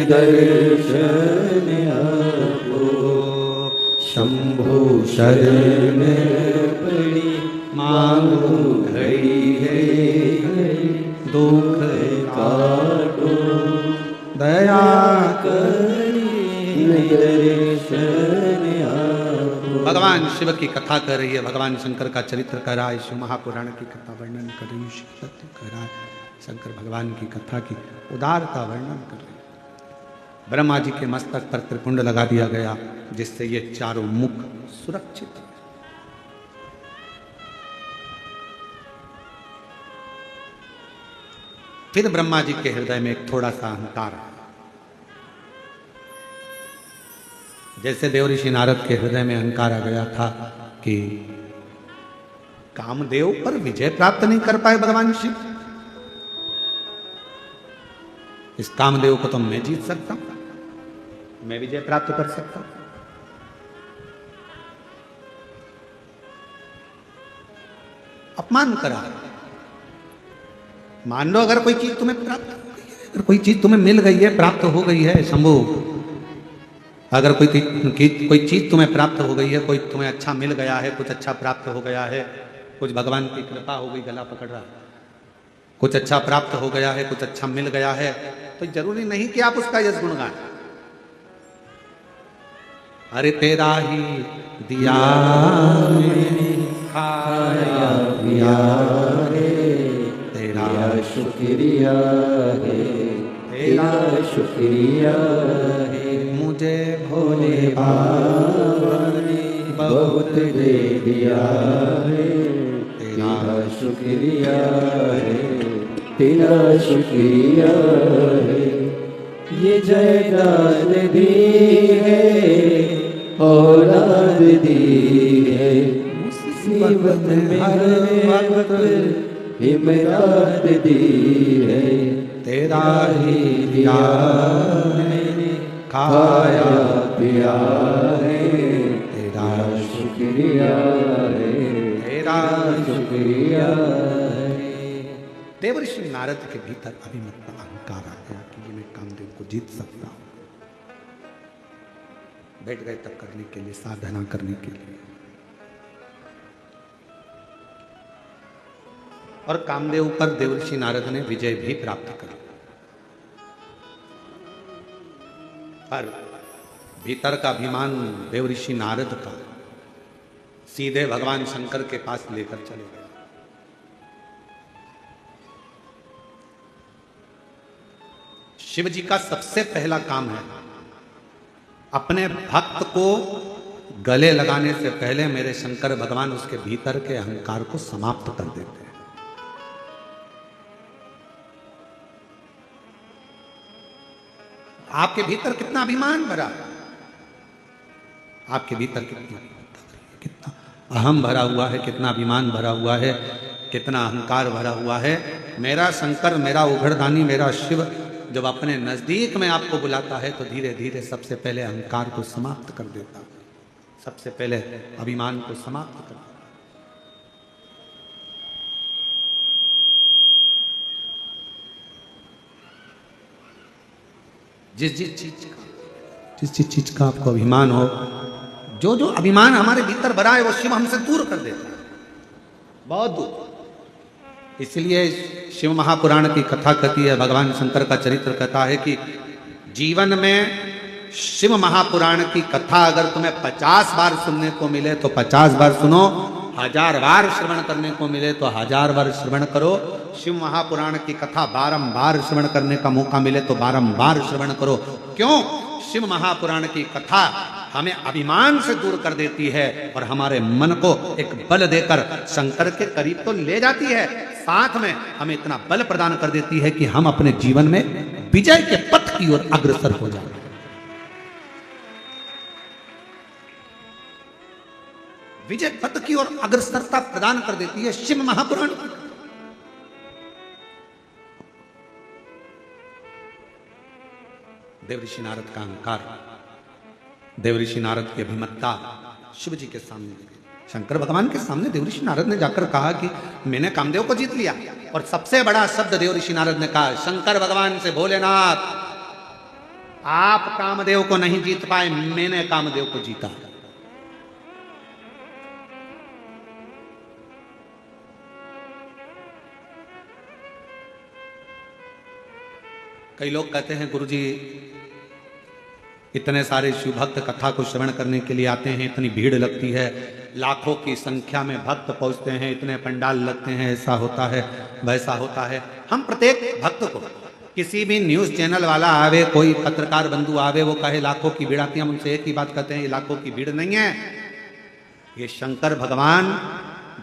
दर्शन आपो। शंभु शरण पड़ी मांगू घड़ी है घड़ी, दुख काटो दया करी दर्शन आपो। भगवान शिव की कथा कर रही है, भगवान शंकर का चरित्र कर रहा है, शिव महापुराण की कथा वर्णन कर रही है, शिव तत्व कर रहा है, शंकर भगवान की कथा की उदारता वर्णन कर रही है। ब्रह्मा जी के मस्तक पर त्रिपुंड लगा दिया गया, जिससे ये 4 मुख सुरक्षित है। फिर ब्रह्मा जी के हृदय में एक थोड़ा सा अहंकार है। जैसे देव ऋषि नारद के हृदय में अहंकार आ गया था कि कामदेव पर विजय प्राप्त नहीं कर पाए भगवान शिव, इस कामदेव को तो मैं जीत सकता हूं, मैं विजय प्राप्त कर सकता हूं। अपमान करा। मान लो अगर कोई चीज तुम्हें प्राप्त हो गई है, अगर कोई चीज तुम्हें मिल गई है, प्राप्त हो गई है शंभू, अगर कोई चीज तुम्हें प्राप्त हो गई है, कोई तुम्हें अच्छा मिल गया है, कुछ अच्छा प्राप्त हो गया है, कुछ भगवान की कृपा हो गई, गला पकड़ रहा, कुछ अच्छा प्राप्त हो गया है, कुछ अच्छा मिल गया है, तो जरूरी नहीं कि आप उसका यश गुण गाएं। अरे तेरा ही दिया खाया पिया है, तेरा शुक्रिया है, तेरा शुक्रिया है, मुझे भोले बाबा ने बहुत दे दिया है, तेरा शुक्रिया है, तेरा शुक्रिया है। ये जायदाद दी है, औलाद दी है, मुसीबत में हर वक्त इमदाद दी है, तेरा ही दिया मैंने खाया पिया है, तेरा शुक्रिया है, तेरा शुक्रिया है। देवर्षि नारद के भीतर अभिमत अहंकार आ गया कि ये मैं कामदेव को जीत सकता हूं। बैठ गए तब करने के लिए, साधना करने के लिए, और कामदेव पर देवर्षि नारद ने विजय भी प्राप्त करी। पर भीतर का अभिमान देवर्षि नारद का सीधे भगवान शंकर के पास लेकर चले गए। शिव जी का सबसे पहला काम है अपने भक्त को गले लगाने से पहले मेरे शंकर भगवान उसके भीतर के अहंकार को समाप्त कर देते हैं। आपके भीतर कितना अभिमान भरा, आपके भीतर कितना अहम भरा हुआ है, कितना अभिमान भरा हुआ है, कितना अहंकार भरा हुआ है। मेरा शंकर, मेरा उघड़दानी, मेरा शिव जब अपने नजदीक में आपको बुलाता है तो धीरे धीरे सबसे पहले अहंकार को समाप्त कर देता है, सबसे पहले अभिमान को समाप्त कर देता है। जिस चीज का आपको अभिमान हो, जो जो अभिमान हमारे भीतर भरा है वो शिव हमसे दूर कर देता है, बहुत दूर। इसलिए शिव महापुराण की कथा कहती है, भगवान शंकर का चरित्र कहता है कि जीवन में शिव महापुराण की कथा अगर तुम्हें 50 बार सुनने को मिले तो 50 बार सुनो, 1000 बार श्रवण करने को मिले तो 1000 बार श्रवण करो। शिव महापुराण की कथा बारंबार श्रवण करने का मौका मिले तो बारंबार श्रवण करो। क्यों? शिव महापुराण की कथा हमें अभिमान से दूर कर देती है और हमारे मन को एक बल देकर शंकर के करीब तो ले जाती है, साथ में हमें इतना बल प्रदान कर देती है कि हम अपने जीवन में विजय के पथ की ओर अग्रसर हो जाए। विजय पथ की ओर अग्रसरता प्रदान कर देती है शिव महापुराण। देवऋषि नारद का अहंकार, देवऋषि नारद की अभिमत्ता शिव जी के सामने, शंकर भगवान के सामने देवऋषि नारद ने जाकर कहा कि मैंने कामदेव को जीत लिया। और सबसे बड़ा शब्द देवऋषि नारद ने कहा शंकर भगवान से, भोलेनाथ आप कामदेव को नहीं जीत पाए, मैंने कामदेव को जीता। कई लोग कहते हैं गुरुजी इतने सारे शिव भक्त कथा को श्रवण करने के लिए आते हैं, इतनी भीड़ लगती है, लाखों की संख्या में भक्त पहुंचते हैं, इतने पंडाल लगते हैं, ऐसा होता है वैसा होता है। हम प्रत्येक भक्त को, किसी भी न्यूज चैनल वाला आवे, कोई पत्रकार बंधु आवे, वो कहे लाखों की भीड़ आती है, हम उनसे एक ही बात कहते हैं, ये लाखों की भीड़ नहीं है, ये शंकर भगवान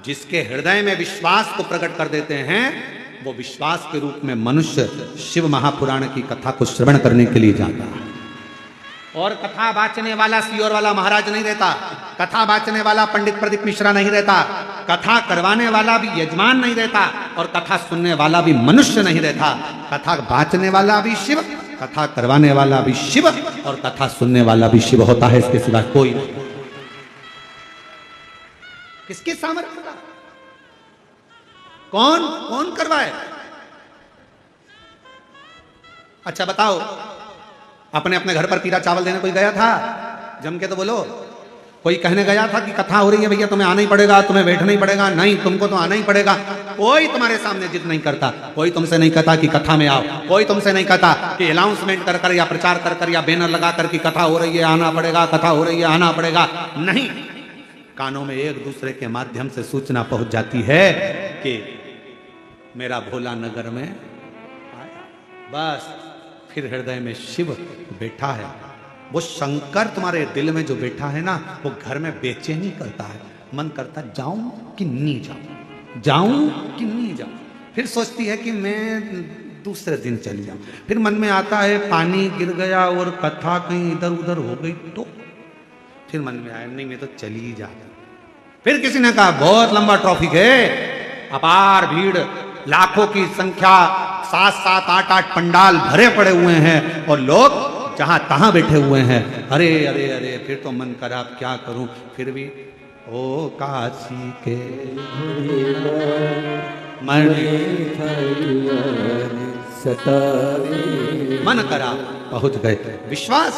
जिसके हृदय में विश्वास को प्रकट कर देते हैं, वो विश्वास के रूप में मनुष्य शिव महापुराण की कथा को श्रवण करने के लिए जाता है। और कथा वाचने वाला सियोर वाला महाराज नहीं रहता, कथा वाचने वाला पंडित प्रदीप मिश्रा नहीं रहता, कथा करवाने वाला भी यजमान नहीं रहता, और कथा सुनने वाला भी मनुष्य नहीं रहता। कथा वाचने वाला भी शिव, कथा करवाने वाला भी शिव, और कथा सुनने वाला भी शिव होता है, इसके सिवा कोई नहीं। किसके सामर्थ्य का? कौन कौन करवाए? अच्छा बताओ, अपने अपने घर पर पीरा चावल देने कोई गया था? जम के तो बोलो। कोई कहने गया था कि कथा हो रही है भैया तुम्हें आना ही पड़ेगा, तुम्हें बैठना ही पड़ेगा? नहीं, तुमको तो आना ही पड़ेगा। कोई तुम्हारे सामने जिद नहीं करता, कोई तुमसे नहीं कहता कि कथा में आओ, कोई तुमसे नहीं कहता कि अनाउंसमेंट कर कर या प्रचार कर कर या बैनर लगा कर कि कथा हो रही है आना पड़ेगा, कथा हो रही है आना पड़ेगा। नहीं, कानों में एक दूसरे के माध्यम से सूचना पहुंच जाती है कि मेरा भोला नगर में आया। बस फिर हृदय में शिव बैठा है। वो शंकर तुम्हारे दिल में जो बैठा है ना, वो घर में बेचैनी करता है। मन करता जाऊं कि नहीं जाऊं, जाऊं कि नहीं जाऊं। फिर सोचती है कि मैं दूसरे दिन चली जाऊं। फिर मन में आता है पानी गिर गया और कथा कहीं इधर उधर हो गई तो फिर मन में आया नहीं मैं तो चली ही जाता। फिर किसी ने कहा बहुत लंबा ट्रैफिक है, अपार भीड़, लाखों की संख्या, 7-7, 8-8 पंडाल भरे पड़े हुए हैं और लोग जहां तहां बैठे हुए हैं। अरे अरे अरे, फिर तो मन करा अब क्या करूं। फिर भी ओ काशी के मन करा पहुंच गए। विश्वास,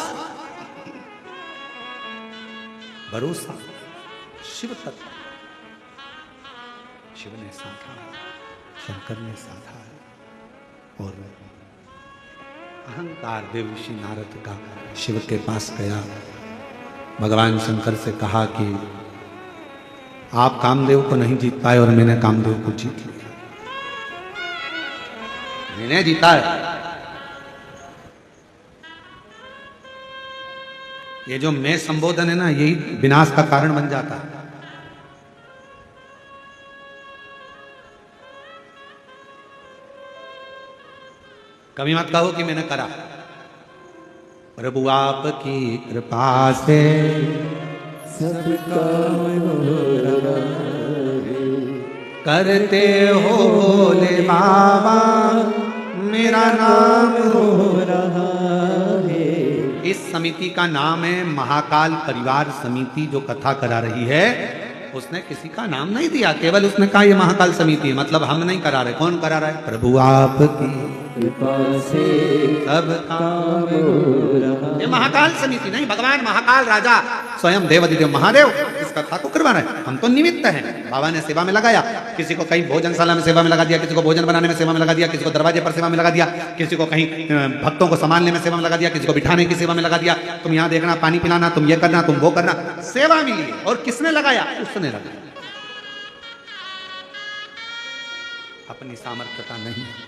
भरोसा शिव तत्व, शिव ने साधा, शंकर ने साधा और अहंकार देव ऋषि नारद का शिव के पास गया। भगवान शंकर से कहा कि आप कामदेव को नहीं जीत पाए और मैंने कामदेव को जीत लिया, मैंने जीता है। ये जो मैं संबोधन है ना, यही विनाश का कारण बन जाता है। कभी मत कहो कि मैंने करा। प्रभु आपकी कृपा से सब काम हो रहा है, करते हो भोले बाबा मेरा नाम हो रहा है। इस समिति का नाम है महाकाल परिवार समिति। जो कथा करा रही है उसने किसी का नाम नहीं दिया, केवल उसने कहा ये महाकाल समिति, मतलब हम नहीं करा रहे। कौन करा रहा है? प्रभु आपकी कृपा से सब काम हो रहा। ये महाकाल समिति नहीं, भगवान महाकाल राजा स्वयं देवाधिदेव महादेव इस कथा को करवा रहे हैं। हम तो निमित्त हैं। बाबा ने सेवा में लगाया, किसी को कहीं भोजनशाला में सेवा में लगा दिया, किसी को भोजन बनाने में सेवा में लगा दिया, किसी को दरवाजे पर सेवा में लगा दिया, किसी को कहीं भक्तों को संभालने में सेवा में लगा दिया, किसी को बिठाने की सेवा में लगा दिया। तुम यहाँ देखना, पानी पिलाना, तुम ये करना, तुम वो करना, सेवा मिली है। और किसने लगाया? उसने लगाया। अपनी सामर्थ्यता नहीं है,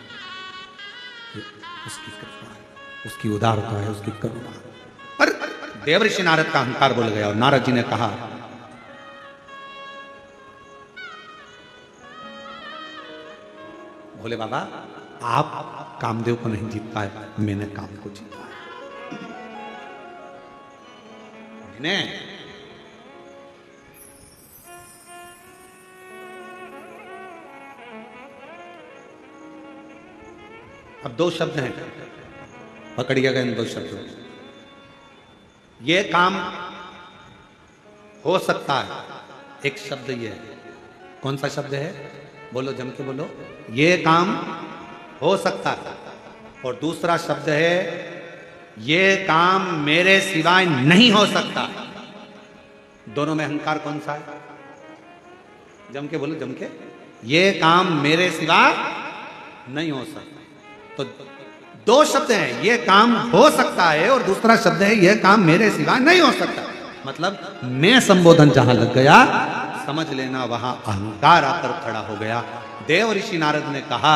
उसकी कृपा है, उसकी उदारता है, उसकी करुणा है। पर देवऋषि नारद का अहंकार बोल गया और नारद जी ने कहा भोले बाबा आप कामदेव को नहीं जीत पाए, मैंने काम को जीता है। मैंने अब दो शब्द हैं, पकड़िएगा इन दो शब्दों। ये काम हो सकता है, एक शब्द ये है। कौन सा शब्द है? बोलो, जम के बोलो। ये काम हो सकता है। और दूसरा शब्द है ये काम मेरे सिवाय नहीं हो सकता। दोनों में अहंकार कौन सा है? जम के बोलो, जम के। ये काम मेरे सिवाय नहीं हो सकता। तो दो शब्द हैं, ये काम हो सकता है और दूसरा शब्द है ये काम मेरे सिवा नहीं हो सकता। मतलब मैं संबोधन जहां लग गया, समझ लेना वहां अहंकार आकर खड़ा हो गया। देव ऋषि नारद ने कहा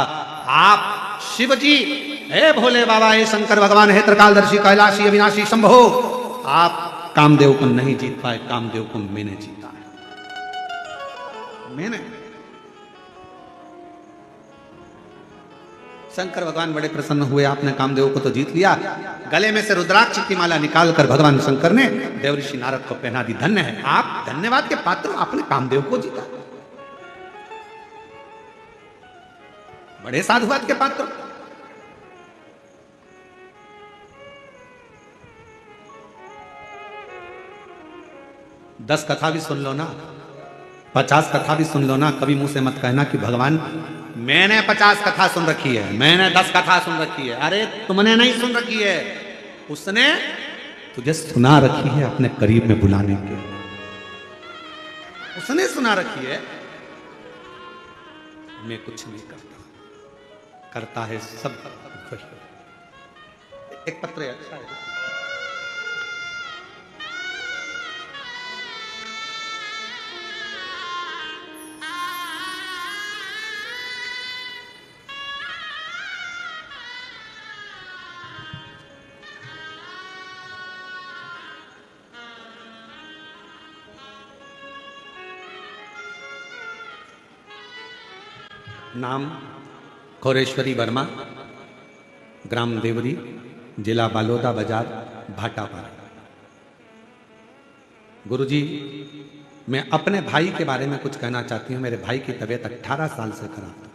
आप शिव जी, हे भोले बाबा, हे शंकर भगवान, हे त्रिकालदर्शी कैलाशी अविनाशी शंभो, आप कामदेव को नहीं जीत पाए, कामदेव को मैंने जीता है। मैंने। शंकर भगवान बड़े प्रसन्न हुए, आपने कामदेव को तो जीत लिया। गले में से रुद्राक्ष की माला निकालकर भगवान शंकर ने देवऋषि नारद को पहना दी। धन्य है आप, धन्यवाद के पात्र, आपने कामदेव को जीता। बड़े साधुवाद के पात्र। दस कथा भी सुन लो ना, 50 कथा भी सुन लो ना, कभी मुंह से मत कहना कि भगवान मैंने 50 कथा सुन रखी है, मैंने 10 कथा सुन रखी है। अरे तुमने नहीं सुन रखी है, उसने तुझे सुना रखी है अपने करीब में बुलाने के, उसने सुना रखी है। मैं कुछ नहीं करता, करता है सब वही। एक पत्र है, अच्छा है। नाम खोरेश्वरी वर्मा, ग्राम देवरी, जिला बालोदा बाजार, भाटापारा। गुरुजी, मैं अपने भाई के बारे में कुछ कहना चाहती हूँ। मेरे भाई की तबीयत 18 साल से खराब था।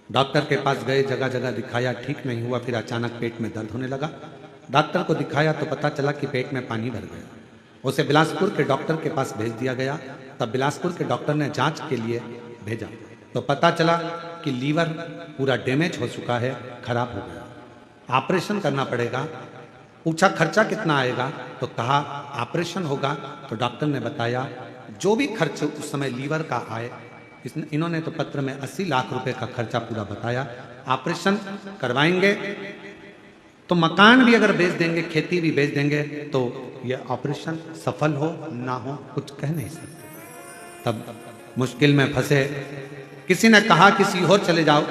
डॉक्टर के पास गए, जगह जगह दिखाया, ठीक नहीं हुआ। फिर अचानक पेट में दर्द होने लगा। डॉक्टर को दिखाया तो पता चला कि पेट में पानी भर गया। उसे बिलासपुर के डॉक्टर के पास भेज दिया गया। तब बिलासपुर के डॉक्टर ने जांच के लिए भेजा तो पता चला कि लीवर पूरा डैमेज हो चुका है, खराब हो गया, ऑपरेशन करना पड़ेगा। पूछा खर्चा कितना आएगा, तो कहा ऑपरेशन होगा तो डॉक्टर ने बताया जो भी खर्च उस समय लीवर का आए, इन्होंने तो पत्र में 80 लाख रुपए का खर्चा पूरा बताया। ऑपरेशन करवाएंगे तो मकान भी अगर बेच देंगे, खेती भी बेच देंगे, तो यह ऑपरेशन सफल हो ना हो कुछ कह नहीं सकते। तब मुश्किल में फंसे। किसी ने कहा कि सीहोर चले जाओ।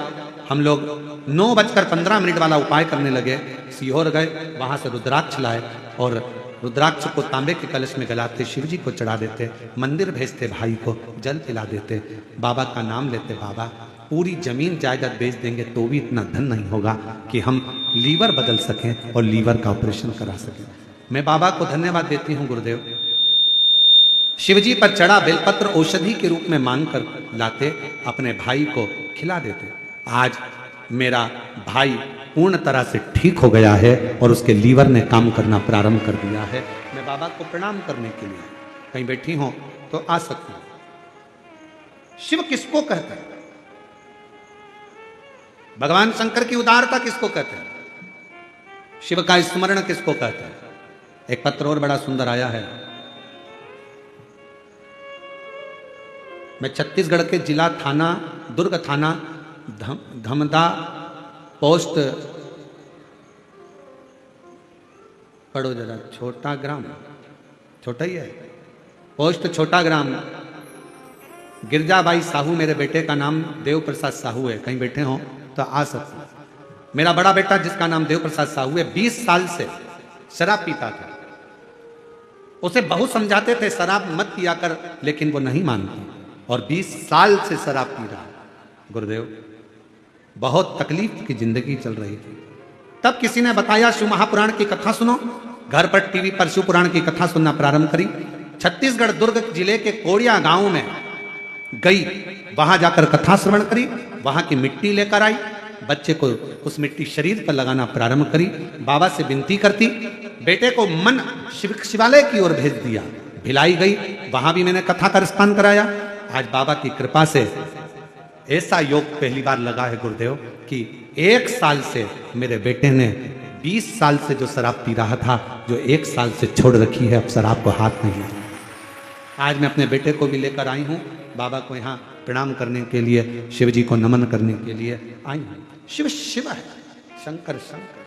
हम लोग 9:15 वाला उपाय करने लगे। सीहोर गए, वहां से रुद्राक्ष लाए और रुद्राक्ष को तांबे के कलश में गलाते, शिव जी को चढ़ा देते, मंदिर भेजते, भाई को जल पिला देते, बाबा का नाम लेते। बाबा पूरी जमीन जायदाद बेच देंगे तो भी इतना धन नहीं होगा कि हम लीवर बदल सकें और लीवर का ऑपरेशन करा सकें। मैं बाबा को धन्यवाद देती हूँ। गुरुदेव शिवजी पर चढ़ा बेलपत्र औषधि के रूप में मानकर लाते, अपने भाई को खिला देते। आज मेरा भाई पूर्ण तरह से ठीक हो गया है और उसके लीवर ने काम करना प्रारंभ कर दिया है। मैं बाबा को प्रणाम करने के लिए कहीं बैठी हूं तो आ सकती हूं। शिव किसको कहते हैं? भगवान शंकर की उदारता किसको कहते हैं? शिव का स्मरण किसको कहते हैं? एक पत्र और बड़ा सुंदर आया है। मैं छत्तीसगढ़ के जिला थाना, दुर्ग थाना, धमदा पोस्ट, पढ़ो जरा, छोटा ग्राम, छोटा ही है, पोस्ट छोटा ग्राम, गिरजाबाई साहू, मेरे बेटे का नाम देव प्रसाद साहू है। कहीं बैठे हो तो आ सकते। मेरा बड़ा बेटा जिसका नाम देव प्रसाद साहू है, 20 साल से शराब पीता था। उसे बहुत समझाते थे शराब मत पिया कर, लेकिन वो नहीं मानता और 20 साल से शराब पी रहा। गुरुदेव बहुत तकलीफ की जिंदगी चल रही थी। तब किसी ने बताया शिव महापुराण की कथा सुनो। घर पर टीवी पर शिव पुराण की कथा सुनना प्रारंभ करी। छत्तीसगढ़ दुर्ग जिले के कोड़िया गांव में गई, वहां जाकर कथा श्रवण करी, वहां की मिट्टी लेकर आई, बच्चे को उस मिट्टी शरीर पर लगाना प्रारंभ करी। बाबा से विनती करती, बेटे को मन शिवालय की ओर भेज दिया। भिलाई गई, वहां भी मैंने कथा का रसपान कराया। आज बाबा की कृपा से ऐसा योग पहली बार लगा है गुरुदेव कि 1 साल से मेरे बेटे ने 20 साल से जो शराब पी रहा था, जो 1 साल से छोड़ रखी है, अब शराब को हाथ नहीं लगा। आज मैं अपने बेटे को भी लेकर आई हूँ बाबा को यहाँ प्रणाम करने के लिए, शिव जी को नमन करने के लिए आई हूँ। शिव शिव है, शंकर शंकर।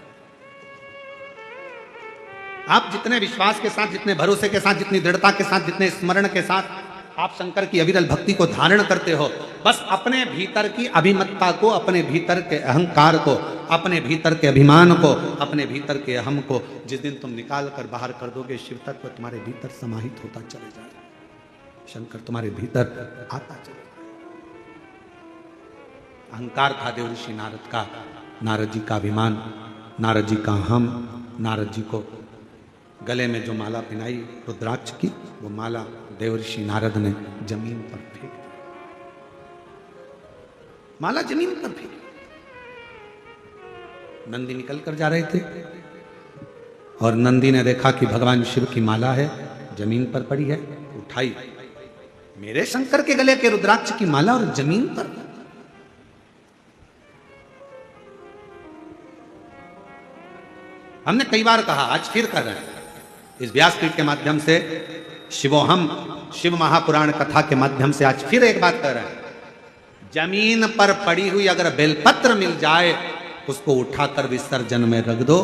आप जितने विश्वास के साथ, जितने भरोसे के साथ, जितनी दृढ़ता के साथ, जितने स्मरण के साथ आप शंकर की अविरल भक्ति को धारण करते हो, बस अपने भीतर की अभिमत्ता को, अपने भीतर के अहंकार को, अपने भीतर के अभिमान को, अपने भीतर के अहम को जिस दिन तुम निकाल कर बाहर कर दोगे, शिव तत्व तुम्हारे भीतर समाहित होता चले जाएगा। शंकर तुम्हारे भीतर आता चले। अहंकार था देव ऋषि नारद का, नारद जी का अभिमान, नारद जी का हम, नारद जी को गले में जो माला पहनाई रुद्राक्ष की, वो माला देव ऋषि नारद ने जमीन पर फेंक दी। माला जमीन पर फेंक दी। नंदी निकल कर जा रहे थे और नंदी ने देखा कि भगवान शिव की माला है, जमीन पर पड़ी है, उठाई। मेरे शंकर के गले के रुद्राक्ष की माला और जमीन पर। हमने कई बार कहा, आज फिर कर रहे हैं, इस व्यासपीठ के माध्यम से शिवोहम शिव महापुराण कथा के माध्यम से आज फिर एक बात कर रहे हैं। जमीन पर पड़ी हुई अगर बेलपत्र मिल जाए उसको उठाकर विसर्जन में रख दो,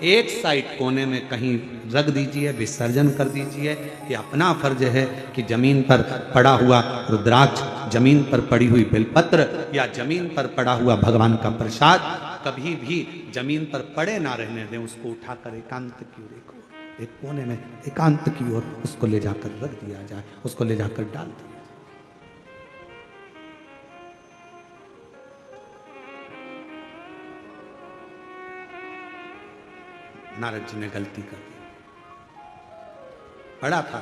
एक साइड कोने में कहीं रख दीजिए, विसर्जन कर दीजिए। ये अपना फर्ज है कि जमीन पर पड़ा हुआ रुद्राक्ष, जमीन पर पड़ी हुई बेलपत्र या जमीन पर पड़ा हुआ भगवान का प्रसाद कभी भी जमीन पर पड़े ना रहने दें, उसको उठाकर एकांत की ओर, एक कोने में एकांत की ओर उसको ले जाकर रख दिया जाए, उसको ले जाकर डाल दिया। नारद जी ने गलती कर दी, पड़ा था,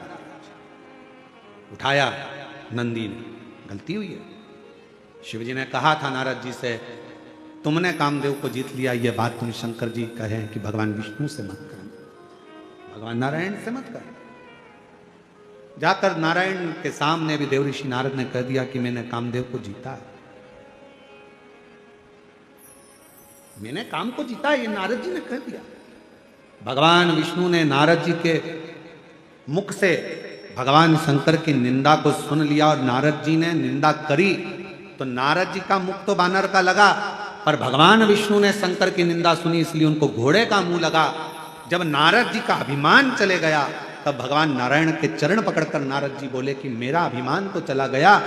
उठाया नंदी ने, गलती हुई है। शिव जी ने कहा था नारद जी से, तुमने कामदेव को जीत लिया, ये बात तुम शंकर जी कहे कि भगवान विष्णु से मत कर, भगवान नारायण से मत कर। जाकर नारायण के सामने भी देव ऋषि नारद ने कह दिया कि मैंने कामदेव को जीता है, मैंने काम को जीता है, ये नारद जी ने कह दिया। भगवान विष्णु ने नारद जी के मुख से भगवान शंकर की निंदा को सुन लिया और नारद जी ने निंदा करी तो नारद जी का मुख तो बानर का लगा, पर भगवान विष्णु ने शंकर की निंदा सुनी इसलिए उनको घोड़े का मुंह लगा। जब नारद जी का अभिमान चले गया तब भगवान नारायण के चरण पकड़कर नारद जी बोले कि मेरा अभिमान तो चला गया,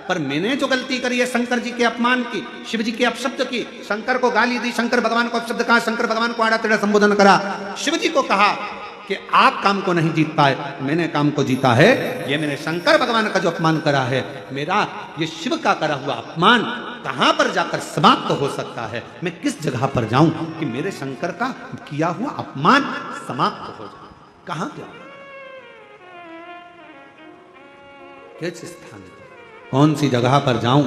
पर मैंने जो गलती करी है शंकर जी के अपमान की, शिव जी के अपशब्द की, शंकर को गाली दी, शंकर भगवान को अपशब्द कहा, शंकर भगवान को आड़ा टेढ़ा संबोधन करा, शिव जी को कहा कि आप काम को नहीं जीत पाए, मैंने काम को जीता है, ये मैंने शंकर भगवान का जो अपमान करा है, मेरा ये शिव का करा हुआ अपमान कहां पर जाकर समाप्त हो सकता है, मैं किस जगह पर जाऊं कि मेरे शंकर का किया हुआ अपमान समाप्त हो जाए, कहां जाऊं, किस स्थान, कौन सी जगह पर जाऊं,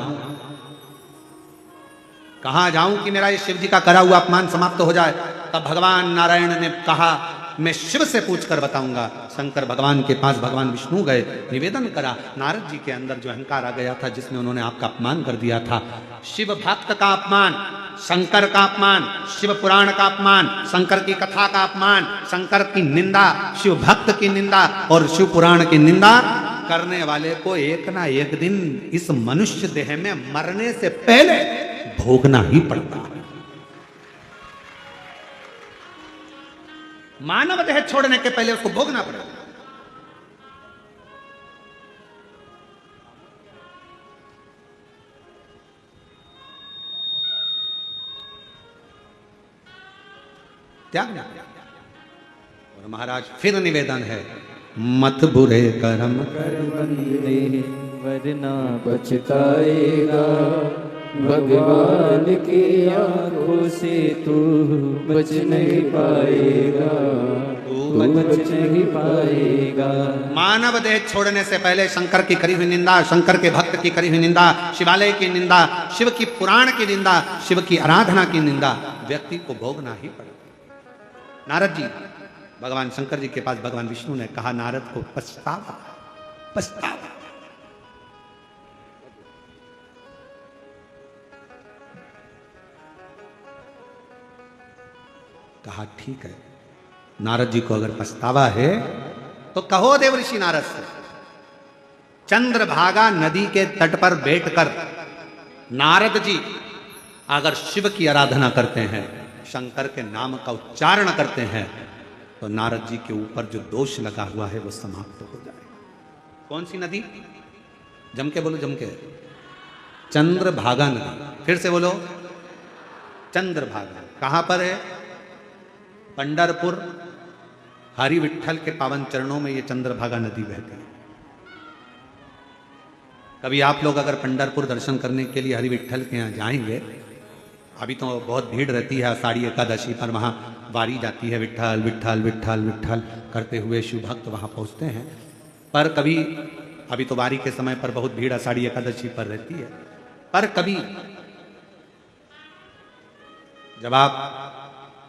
कहां जाऊं कि मेरा ये शिव जी का करा हुआ अपमान समाप्त हो जाए। तब भगवान नारायण ने कहा मैं शिव से पूछकर बताऊंगा। शंकर भगवान के पास भगवान विष्णु गए, निवेदन करा, नारद जी के अंदर जो अहंकार आ गया था जिसमें उन्होंने आपका अपमान कर दिया था, शिव भक्त का अपमान, शंकर का अपमान, शिव पुराण का अपमान, शंकर की कथा का अपमान, शंकर की निंदा, शिव भक्त की निंदा और शिव पुराण की निंदा करने वाले को एक ना एक दिन इस मनुष्य देह में मरने से पहले भोगना ही पड़ता है। मानव देह छोड़ने के पहले उसको भोगना पड़ेगा। त्यागना। और महाराज फिर निवेदन है, मत बुरे कर्म कर बंदे वरना पछताएगा, भगवान की आंखों से तू बच नहीं पाएगा, तू बच नहीं पाएगा। मानव देह छोड़ने से पहले शंकर की करी हुई निंदा, शंकर के भक्त की करी हुई निंदा, शिवालय की निंदा, शिव की पुराण की निंदा, शिव की आराधना की निंदा व्यक्ति को भोगना ही पड़ेगा। नारद जी भगवान शंकर जी के पास भगवान विष्णु ने कहा, नारद को पछतावा, पछतावा। कहा ठीक है, नारद जी को अगर पछतावा है तो कहो देव ऋषि नारद से। चंद्रभागा नदी के तट पर बैठकर नारद जी अगर शिव की आराधना करते हैं, शंकर के नाम का उच्चारण करते हैं, तो नारद जी के ऊपर जो दोष लगा हुआ है वो समाप्त हो जाएगा। कौन सी नदी? जम के बोलो, जम के। चंद्रभागा नदी। फिर से बोलो, चंद्रभागा। कहां पर है? पंढरपुर हरि विठ्ठल के पावन चरणों में ये चंद्रभागा नदी बहती है। कभी आप लोग अगर पंढरपुर दर्शन करने के लिए हरि विठ्ठल के यहाँ जाएंगे, अभी तो बहुत भीड़ रहती है, आषाढ़ी एकादशी पर वहाँ वारी जाती है, विठ्ठल विठ्ठल विठ्ठल विठ्ठल करते हुए शिव भक्त वहाँ पहुँचते हैं। पर कभी, अभी तो वारी के समय पर बहुत भीड़ आषाढ़ी एकादशी पर रहती है, पर कभी जब आप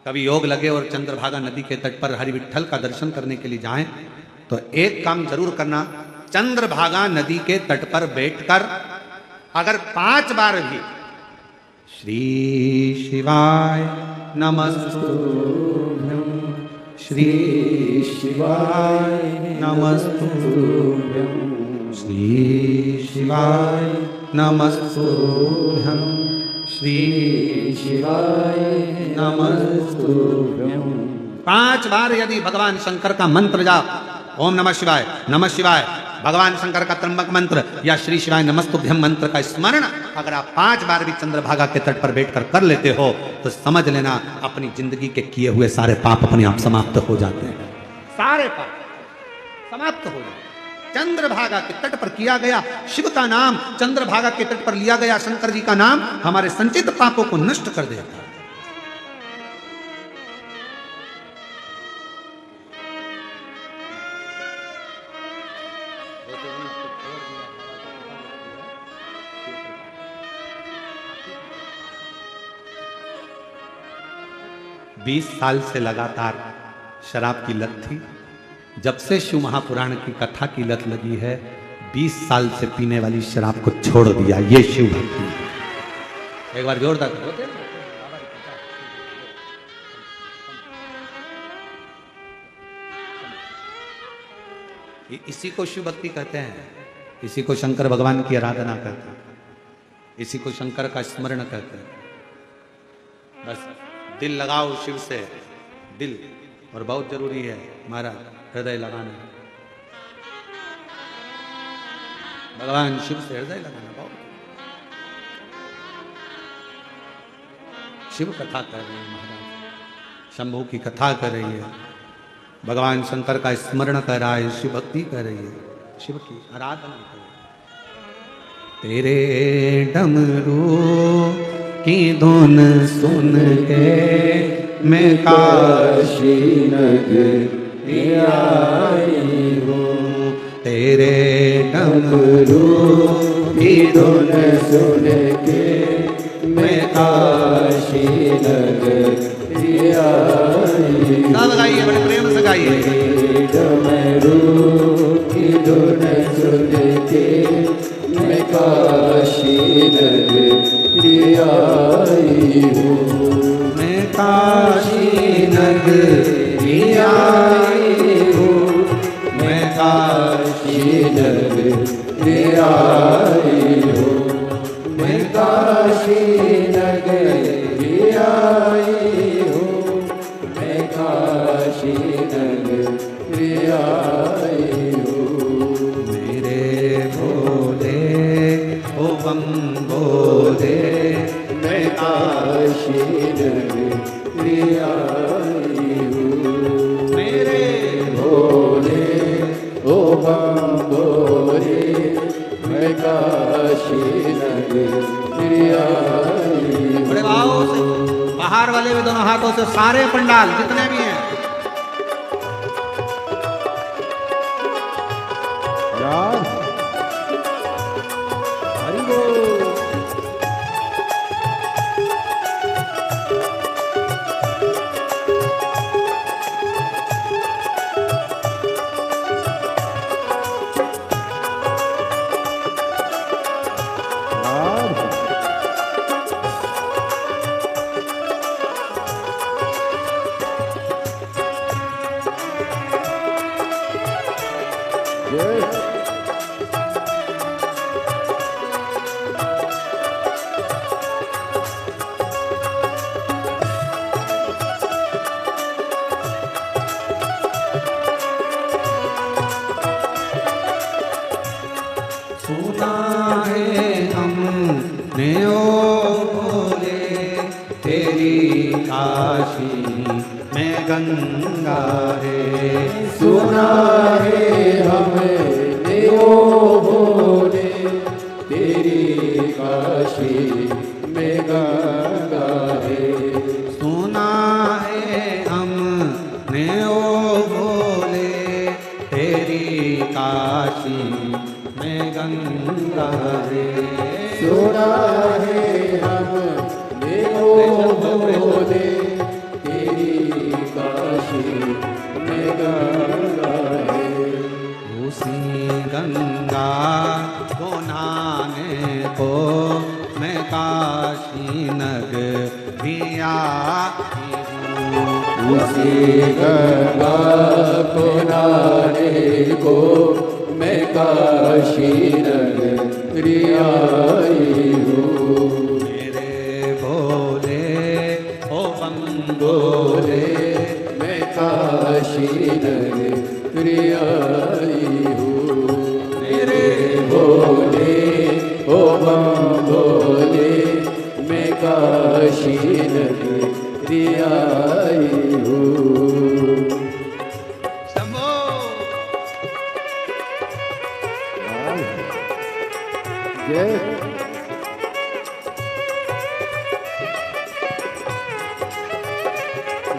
कभी योग लगे और चंद्रभागा नदी के तट पर हरि विठ्ठल का दर्शन करने के लिए जाएं, तो एक काम जरूर करना, चंद्रभागा नदी के तट पर बैठकर अगर 5 बार भी श्री शिवाय नमस्तुभ्यं श्री शिवाय नमस्तुभ्यं श्री शिवाय नमस्तुभ्यं श्री शिवाय नमस्तुभ्यं। 5 बार यदि भगवान शंकर का मंत्र जाप ओम नमः शिवाय भगवान शंकर का त्र्यंबक मंत्र या श्री शिवाय नमस्तुभ्यं मंत्र का स्मरण अगर आप 5 बार भी चंद्रभागा के तट पर बैठकर कर लेते हो तो समझ लेना अपनी जिंदगी के किए हुए सारे पाप अपने आप समाप्त हो जाते हैं। सारे पाप समाप्त हो जाते हैं। चंद्रभागा के तट पर किया गया शिव का नाम, चंद्रभागा के तट पर लिया गया शंकर जी का नाम हमारे संचित पापों को नष्ट कर देता है। बीस साल से लगातार शराब की लत थी। जब से शिव महापुराण की कथा की लत लगी है 20 साल से पीने वाली शराब को छोड़ दिया। ये शिव भक्ति है। एक बार जोरदार करो। इसी को शिव भक्ति कहते हैं, इसी को शंकर भगवान की आराधना कहते हैं, इसी को शंकर का स्मरण कहते हैं। बस दिल लगाओ शिव से, दिल, और बहुत जरूरी है महाराज हृदय लगाना। भगवान शिव से हृदय लगाना बहुत। शिव कथा कर रही है महाराज, शंभू की कथा कर रही है, भगवान शंकर का स्मरण कर रहा है, शिव भक्ति कर रही है, शिव की आराधना कर रही है। तेरे डमरू की धुन सुन के मैं काशी नगरी आई हूँ। तेरे डमरू की धुन सुन के मैं काशी नगरी आई हूँ। सब गाइए, बड़े प्रेम से गाइए। डमरू की धुन सुन के मैं काशी नगरी आई हूँ। मैं काशी नगरी आई हूँ। मैं काशी नगरी आई हूँ। मैं काशी नगरी आई हूँ। मैं काशी नगरी आई हूँ। मेरे भोले ओ बम बोले मैं काशी नगरी आई हूँ। मेरे भोले ओ बम बोले मैं काशी नगरी आई हूँ। बड़े भाव से बाहर वाले भी दोनों हाथों से सारे पंडाल जितने भी हैं यार हरि बोल। सुना है हमने ओ भोले तेरी काशी में गंगा है। सुना है हमने ओ भोले तेरी काशी में गंगा है। सुना है हमने ओ भोले तेरी काशी में गंगा है। सुना है हमने ओ भोले तेरी काशी में गंगा है। उसी गंगा को नहाने को मैं काशी नगरी आई हूँ। उसी गंगा किनारे को मैं काशी नगरी आई हूँ। मेरे भोले ओ बम बोले मैं काशी नगरी आई हूँ। मेरे भोले ओ बम बोले मैं काशी नगरी आई हूँ। शंभो जय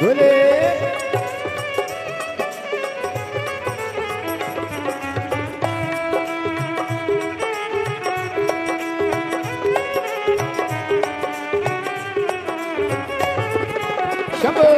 भोले शंभो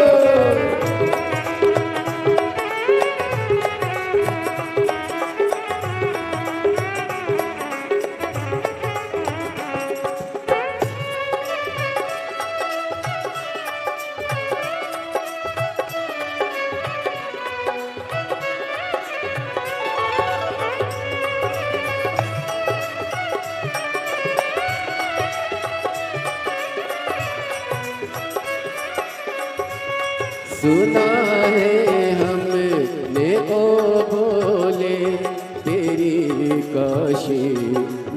सुना है हमने ओ भोले तेरी काशी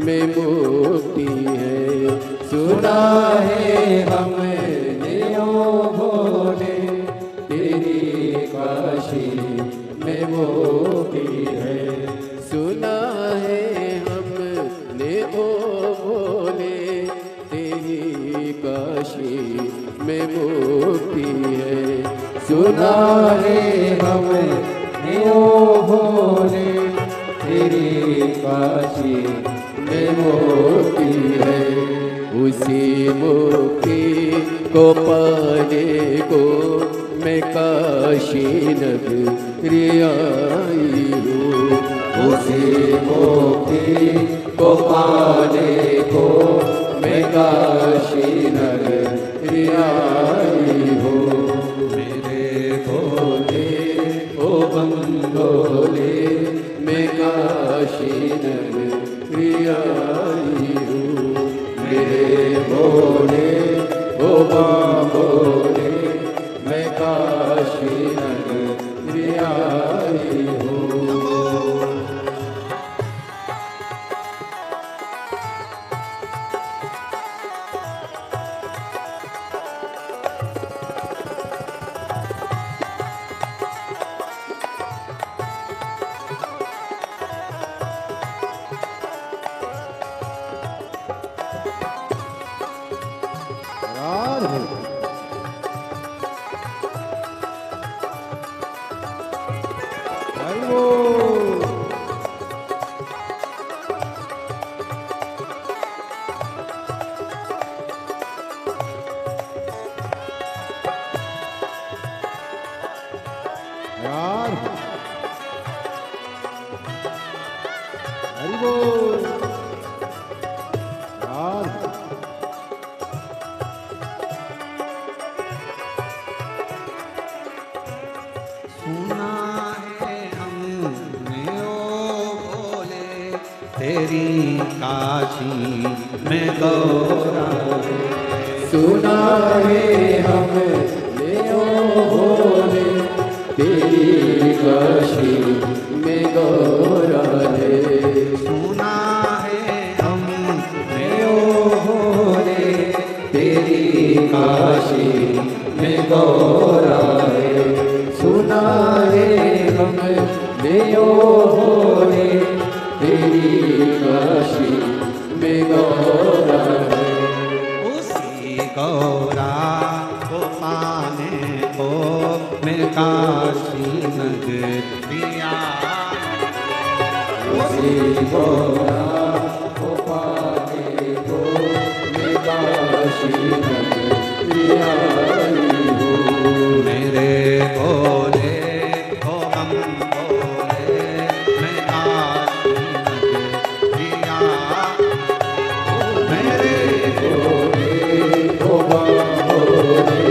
में मुक्ति है। सुना है हमने ओ भोले तेरी काशी में मुक्ति है। सुना है हमने ओ भोले तेरी काशी में मुक्ति है। सुना है हमने ओ भोले तेरी काशी में मुक्ति है। उसी मुक्ति को पाने को मैं काशी नगरी आई हूँ। उसी मुक्ति को पाने को मैं काशी नगरी आई हूँ। ओ बम बोले मैं काशी नगरी आई हूँ। मेरे भोले ओ बम बोले मैं काशी नगरी आई हूँ। सुना है हमने ओ भोले तेरी काशी में गौरा सुना है हमने ओ भोले तेरी काशी में गौरा है। सुना है हमने ओ भोले तेरी काशी में गौरा है। सुना है हमने ओ भोले तेरी काशी में गौरा है। उसी गौरा को पाने को मैं काशी नगरी आई। उसी गौरा को पाने को मैं काशी नगरी आई हूँ। मेरे भोले ओ हम भोले मैं काशी नगरी आई। मेरे भोले ओ बम भोले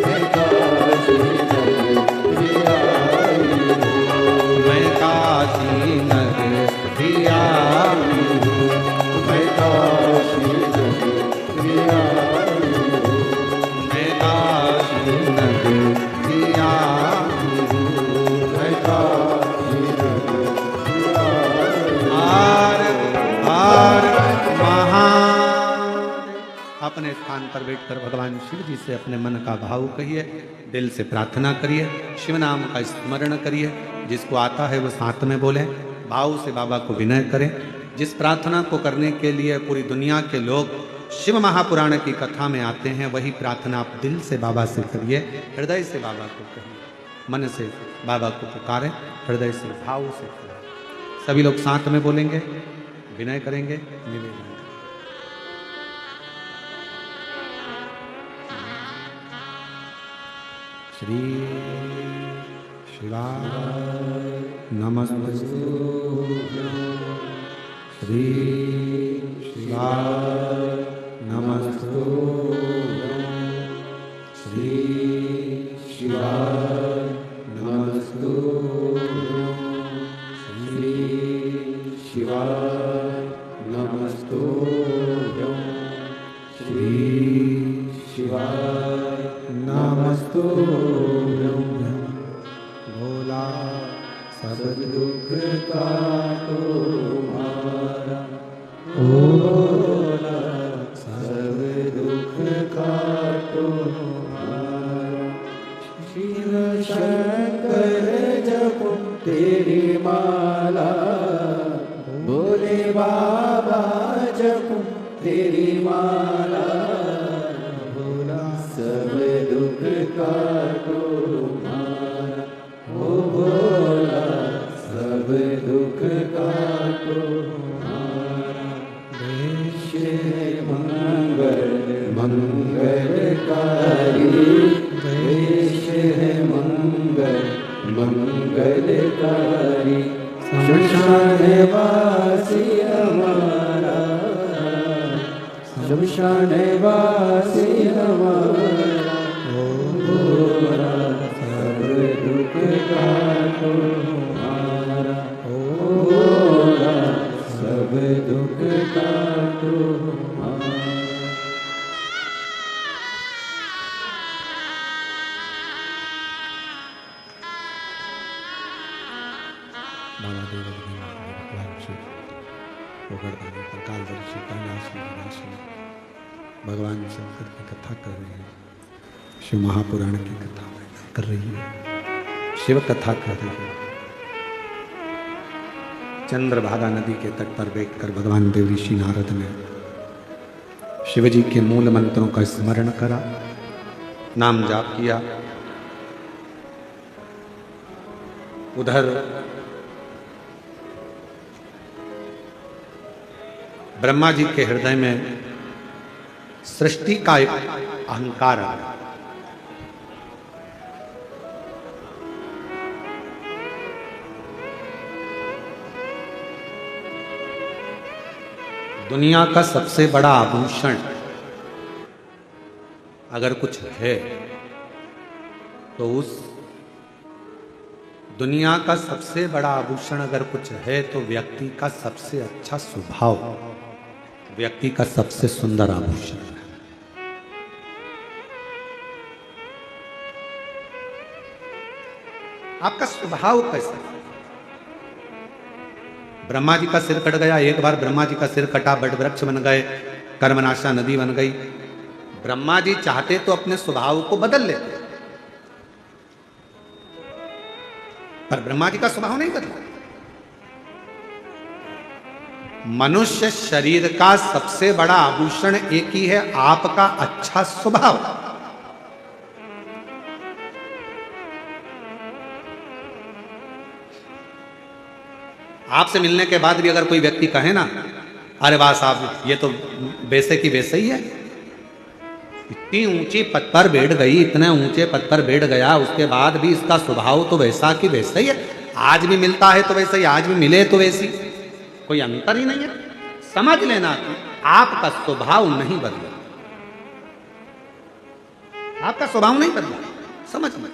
मैं काशी स्थान पर बैठकर भगवान शिव जी से अपने मन का भाव कहिए, दिल से प्रार्थना करिए, शिव नाम का स्मरण करिए। जिसको आता है वो साथ में बोले, भाव से बाबा को विनय करें। जिस प्रार्थना को करने के लिए पूरी दुनिया के लोग शिव महापुराण की कथा में आते हैं, वही प्रार्थना आप दिल से बाबा से करिए, हृदय से बाबा को कहिए, मन से बाबा को पुकारें, हृदय से भाव से करें। सभी लोग साथ में बोलेंगे, विनय करेंगे, निवेदन। श्री शिवाय नमस्तु, श्री शिवाय नमस्तु, श्री शिवाय नमस्तु, श्री शिवाय नमस्तु, श्री शिवाय नमस्तु। भोला सब दुख काटो हमारा, भोला सब दुख काटो हमारा। शिव शंकर जपो तेरी माला, भोले बाबा जपो तेरी माला। भोला सब दुख काटो हमारा, ओ भोला सब दुख काटो हमारा। देश है मंगल मंगलकारी, देश है मंगल मंगलकारी। शमशान वासी हमारा, शमशान वासी हमारा। ओ भोला सब दुख काटो हमारा, ओ भोला सब दुख काटो हमारा। बाबा देव भगवान शिव गोवर्धन कालदर्शी कैलाशी विनाशी भगवान शंकर की कथा कर रहे हैं, शिव महापुराण की कथा कर रही है, शिव कथा कर रही है। चंद्रभागा नदी के तट पर बैठकर भगवान देव ऋषि नारद ने शिव जी के मूल मंत्रों का स्मरण करा, नाम जाप किया। उधर ब्रह्मा जी के हृदय में सृष्टि का एक अहंकार है। दुनिया का सबसे बड़ा आभूषण अगर कुछ है तो उस दुनिया का सबसे बड़ा आभूषण अगर कुछ है तो व्यक्ति का सबसे अच्छा स्वभाव, व्यक्ति का सबसे सुंदर आभूषण है। आपका स्वभाव कैसा है? ब्रह्मा जी का सिर कट गया, एक बार ब्रह्मा जी का सिर कटा, बट वृक्ष बन गए, कर्मनाशा नदी बन गई। ब्रह्मा जी चाहते तो अपने स्वभाव को बदल लेते, पर ब्रह्मा जी का स्वभाव नहीं बदला। मनुष्य शरीर का सबसे बड़ा आभूषण एक ही है, आपका अच्छा स्वभाव। आपसे मिलने के बाद भी अगर कोई व्यक्ति कहे ना, अरे वाह साहब ये तो वैसे की वैसे ही है, इतनी ऊंची पद पर बैठ गई, इतने ऊंचे पद पर बैठ गया, उसके बाद भी इसका स्वभाव तो वैसा की वैसा ही है, आज भी मिलता है तो वैसे ही, आज भी मिले तो वैसी, कोई अंतर ही नहीं है। समझ लेना कि आपका स्वभाव नहीं बदला, आपका स्वभाव नहीं बदला, समझ लो।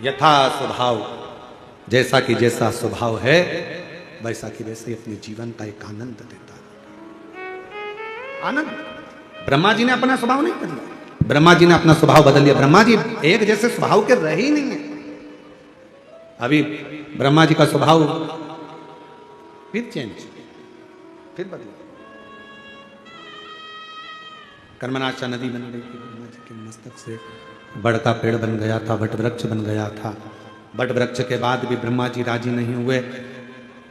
यथा स्वभाव, जैसा कि जैसा स्वभाव है वैसा कि वैसे अपने जीवन का एक आनंद देता है। आनंद। ब्रह्मा जी ने अपना स्वभाव नहीं बदला, ब्रह्मा जी ने अपना स्वभाव बदल लिया। ब्रह्मा जी एक जैसे स्वभाव के रहे ही नहीं है। अभी ब्रह्मा जी का स्वभाव फिर चेंज, फिर बदला। कर्मनाशा नदी बन रही थी, ब्रह्मा जी के मस्तक से बड़ का पेड़ बन गया था, वट वृक्ष बन गया था। वट वृक्ष के बाद भी ब्रह्मा जी राजी नहीं हुए।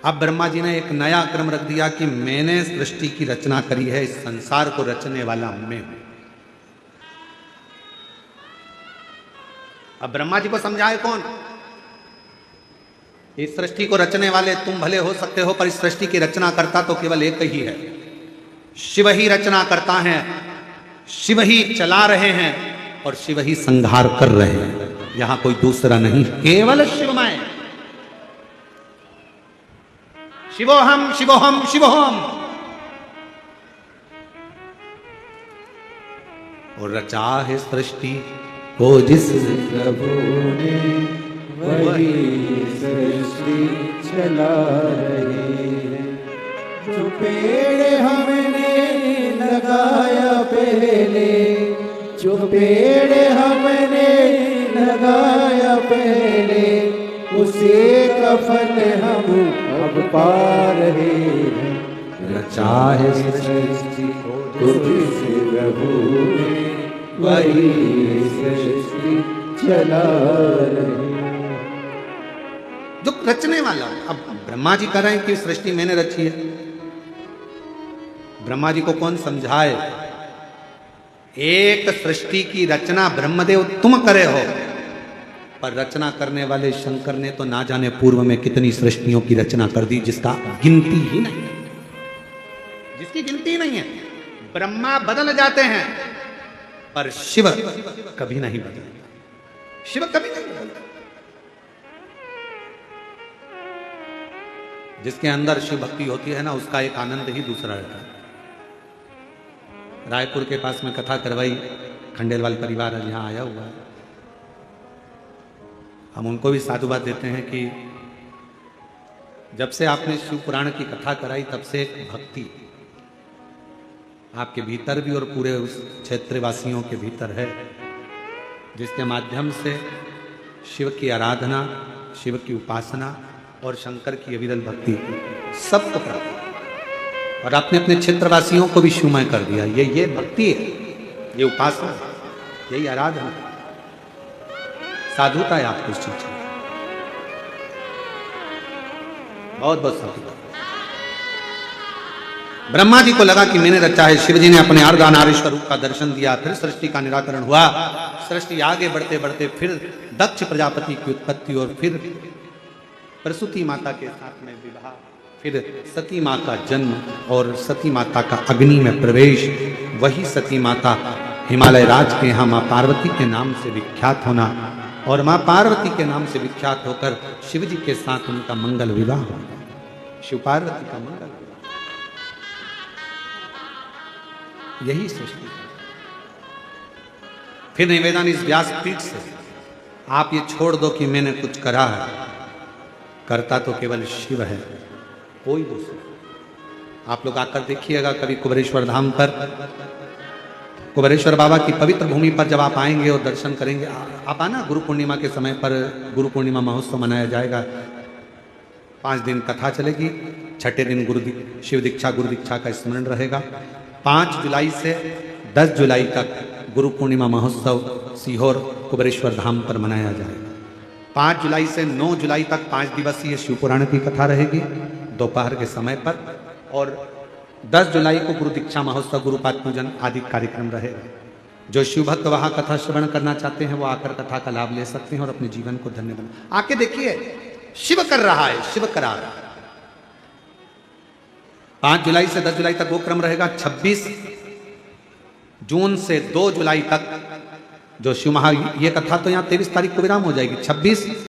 अब ब्रह्मा जी ने एक नया क्रम रख दिया कि मैंने सृष्टि की रचना करी है, इस संसार को रचने वाला मैं हूं। अब ब्रह्मा जी को समझाए कौन? इस सृष्टि को रचने वाले तुम भले हो सकते हो, पर इस सृष्टि की रचना करता तो केवल एक ही है, शिव ही रचना करता है, शिव ही चला रहे हैं और शिव ही संहार कर रहे हैं, यहां कोई दूसरा नहीं, केवल शिवमय। शिवोहम शिवोहम शिवोहम। और रचा है सृष्टि को जिस प्रभु ने वही सृष्टि चला रहे हैं। जो पेड़ हमने लगाया पहले, जो पेड़ हमने लगाया पहले, उसी का फल हम अब पा रहे हैं। रचा है सृष्टि को जिस प्रभु ने वही सृष्टि चला रहे। जो रचने वाला, अब ब्रह्मा जी कह रहे हैं कि सृष्टि मैंने रची है। ब्रह्मा जी को कौन समझाए? एक सृष्टि की रचना ब्रह्मदेव तुम करे हो, पर रचना करने वाले शंकर ने तो ना जाने पूर्व में कितनी सृष्टियों की रचना कर दी, जिसका गिनती ही नहीं है, जिसकी गिनती नहीं है। ब्रह्मा बदल जाते हैं पर शिव कभी नहीं बदलता, शिव कभी नहीं बदलता। जिसके अंदर शिव भक्ति होती है ना, उसका एक आनंद ही दूसरा रहता है। रायपुर के पास में कथा करवाई, खंडेलवाल परिवार यहाँ आया हुआ है। हम उनको भी साधुवाद देते हैं कि जब से आपने शिव पुराण की कथा कराई, तब से एक भक्ति आपके भीतर भी और पूरे उस क्षेत्रवासियों के भीतर है, जिसके माध्यम से शिव की आराधना, शिव की उपासना और शंकर की अविरल भक्ति सबको प्राप्त, और आपने अपने क्षेत्रवासियों को भी शिवमय कर दिया। ये भक्ति है, ये उपासना, यही आराधना, साधुता है आपको इस चीज में। बहुत बहुत साधुता। ब्रह्मा जी को लगा कि मैंने रचा है। शिव जी ने अपने अर्धनारीश्वर रूप का दर्शन दिया, फिर सृष्टि का निराकरण हुआ। सृष्टि आगे बढ़ते बढ़ते फिर दक्ष प्रजापति की उत्पत्ति, और फिर प्रसूति माता के साथ में विवाह, फिर सती माँ का जन्म और सती माता का अग्नि में प्रवेश। वही सती माता हिमालय राज के यहाँ माँ पार्वती के नाम से विख्यात होना, और माँ पार्वती के नाम से विख्यात होकर शिव जी के साथ उनका मंगल विवाह हुआ, शिव पार्वती का मंगल विवाह। यही सृष्टि है। फिर निवेदन इस व्यासपीठ से, आप ये छोड़ दो कि मैंने कुछ करा है, करता तो केवल शिव है, कोई दूसरा। आप लोग आकर देखिएगा कभी कुबेरेश्वर धाम पर, कुबेरेश्वर बाबा की पवित्र भूमि पर जब आप आएंगे और दर्शन करेंगे, आप आना, गुरु पूर्णिमा के समय पर गुरु पूर्णिमा महोत्सव मनाया जाएगा। 5 दिन कथा चलेगी, छठे दिन शिव दीक्षा गुरु दीक्षा का स्मरण रहेगा। 5 जुलाई से 10 जुलाई तक गुरु पूर्णिमा महोत्सव सीहोर कुबेरेश्वर धाम पर मनाया जाएगा। 5 जुलाई से 9 जुलाई तक 5 दिवसीय शिव पुराण की कथा रहेगी दोपहर के समय पर, और 10 जुलाई को गुरु दीक्षा महोत्सव, गुरुपाद पूजन आदि कार्यक्रम रहेगा। जो शिव भक्त वहां कथा श्रवण करना चाहते हैं वो आकर कथा का लाभ ले सकते हैं और अपने जीवन को धन्य बना। आके देखिए, शिव कर रहा है, शिव करा रहा है। 5 जुलाई से 10 जुलाई तक वो क्रम रहेगा। 26 जून से 2 जुलाई तक जो शिव महा, ये कथा तो यहाँ 23 तारीख को विराम हो जाएगी। 26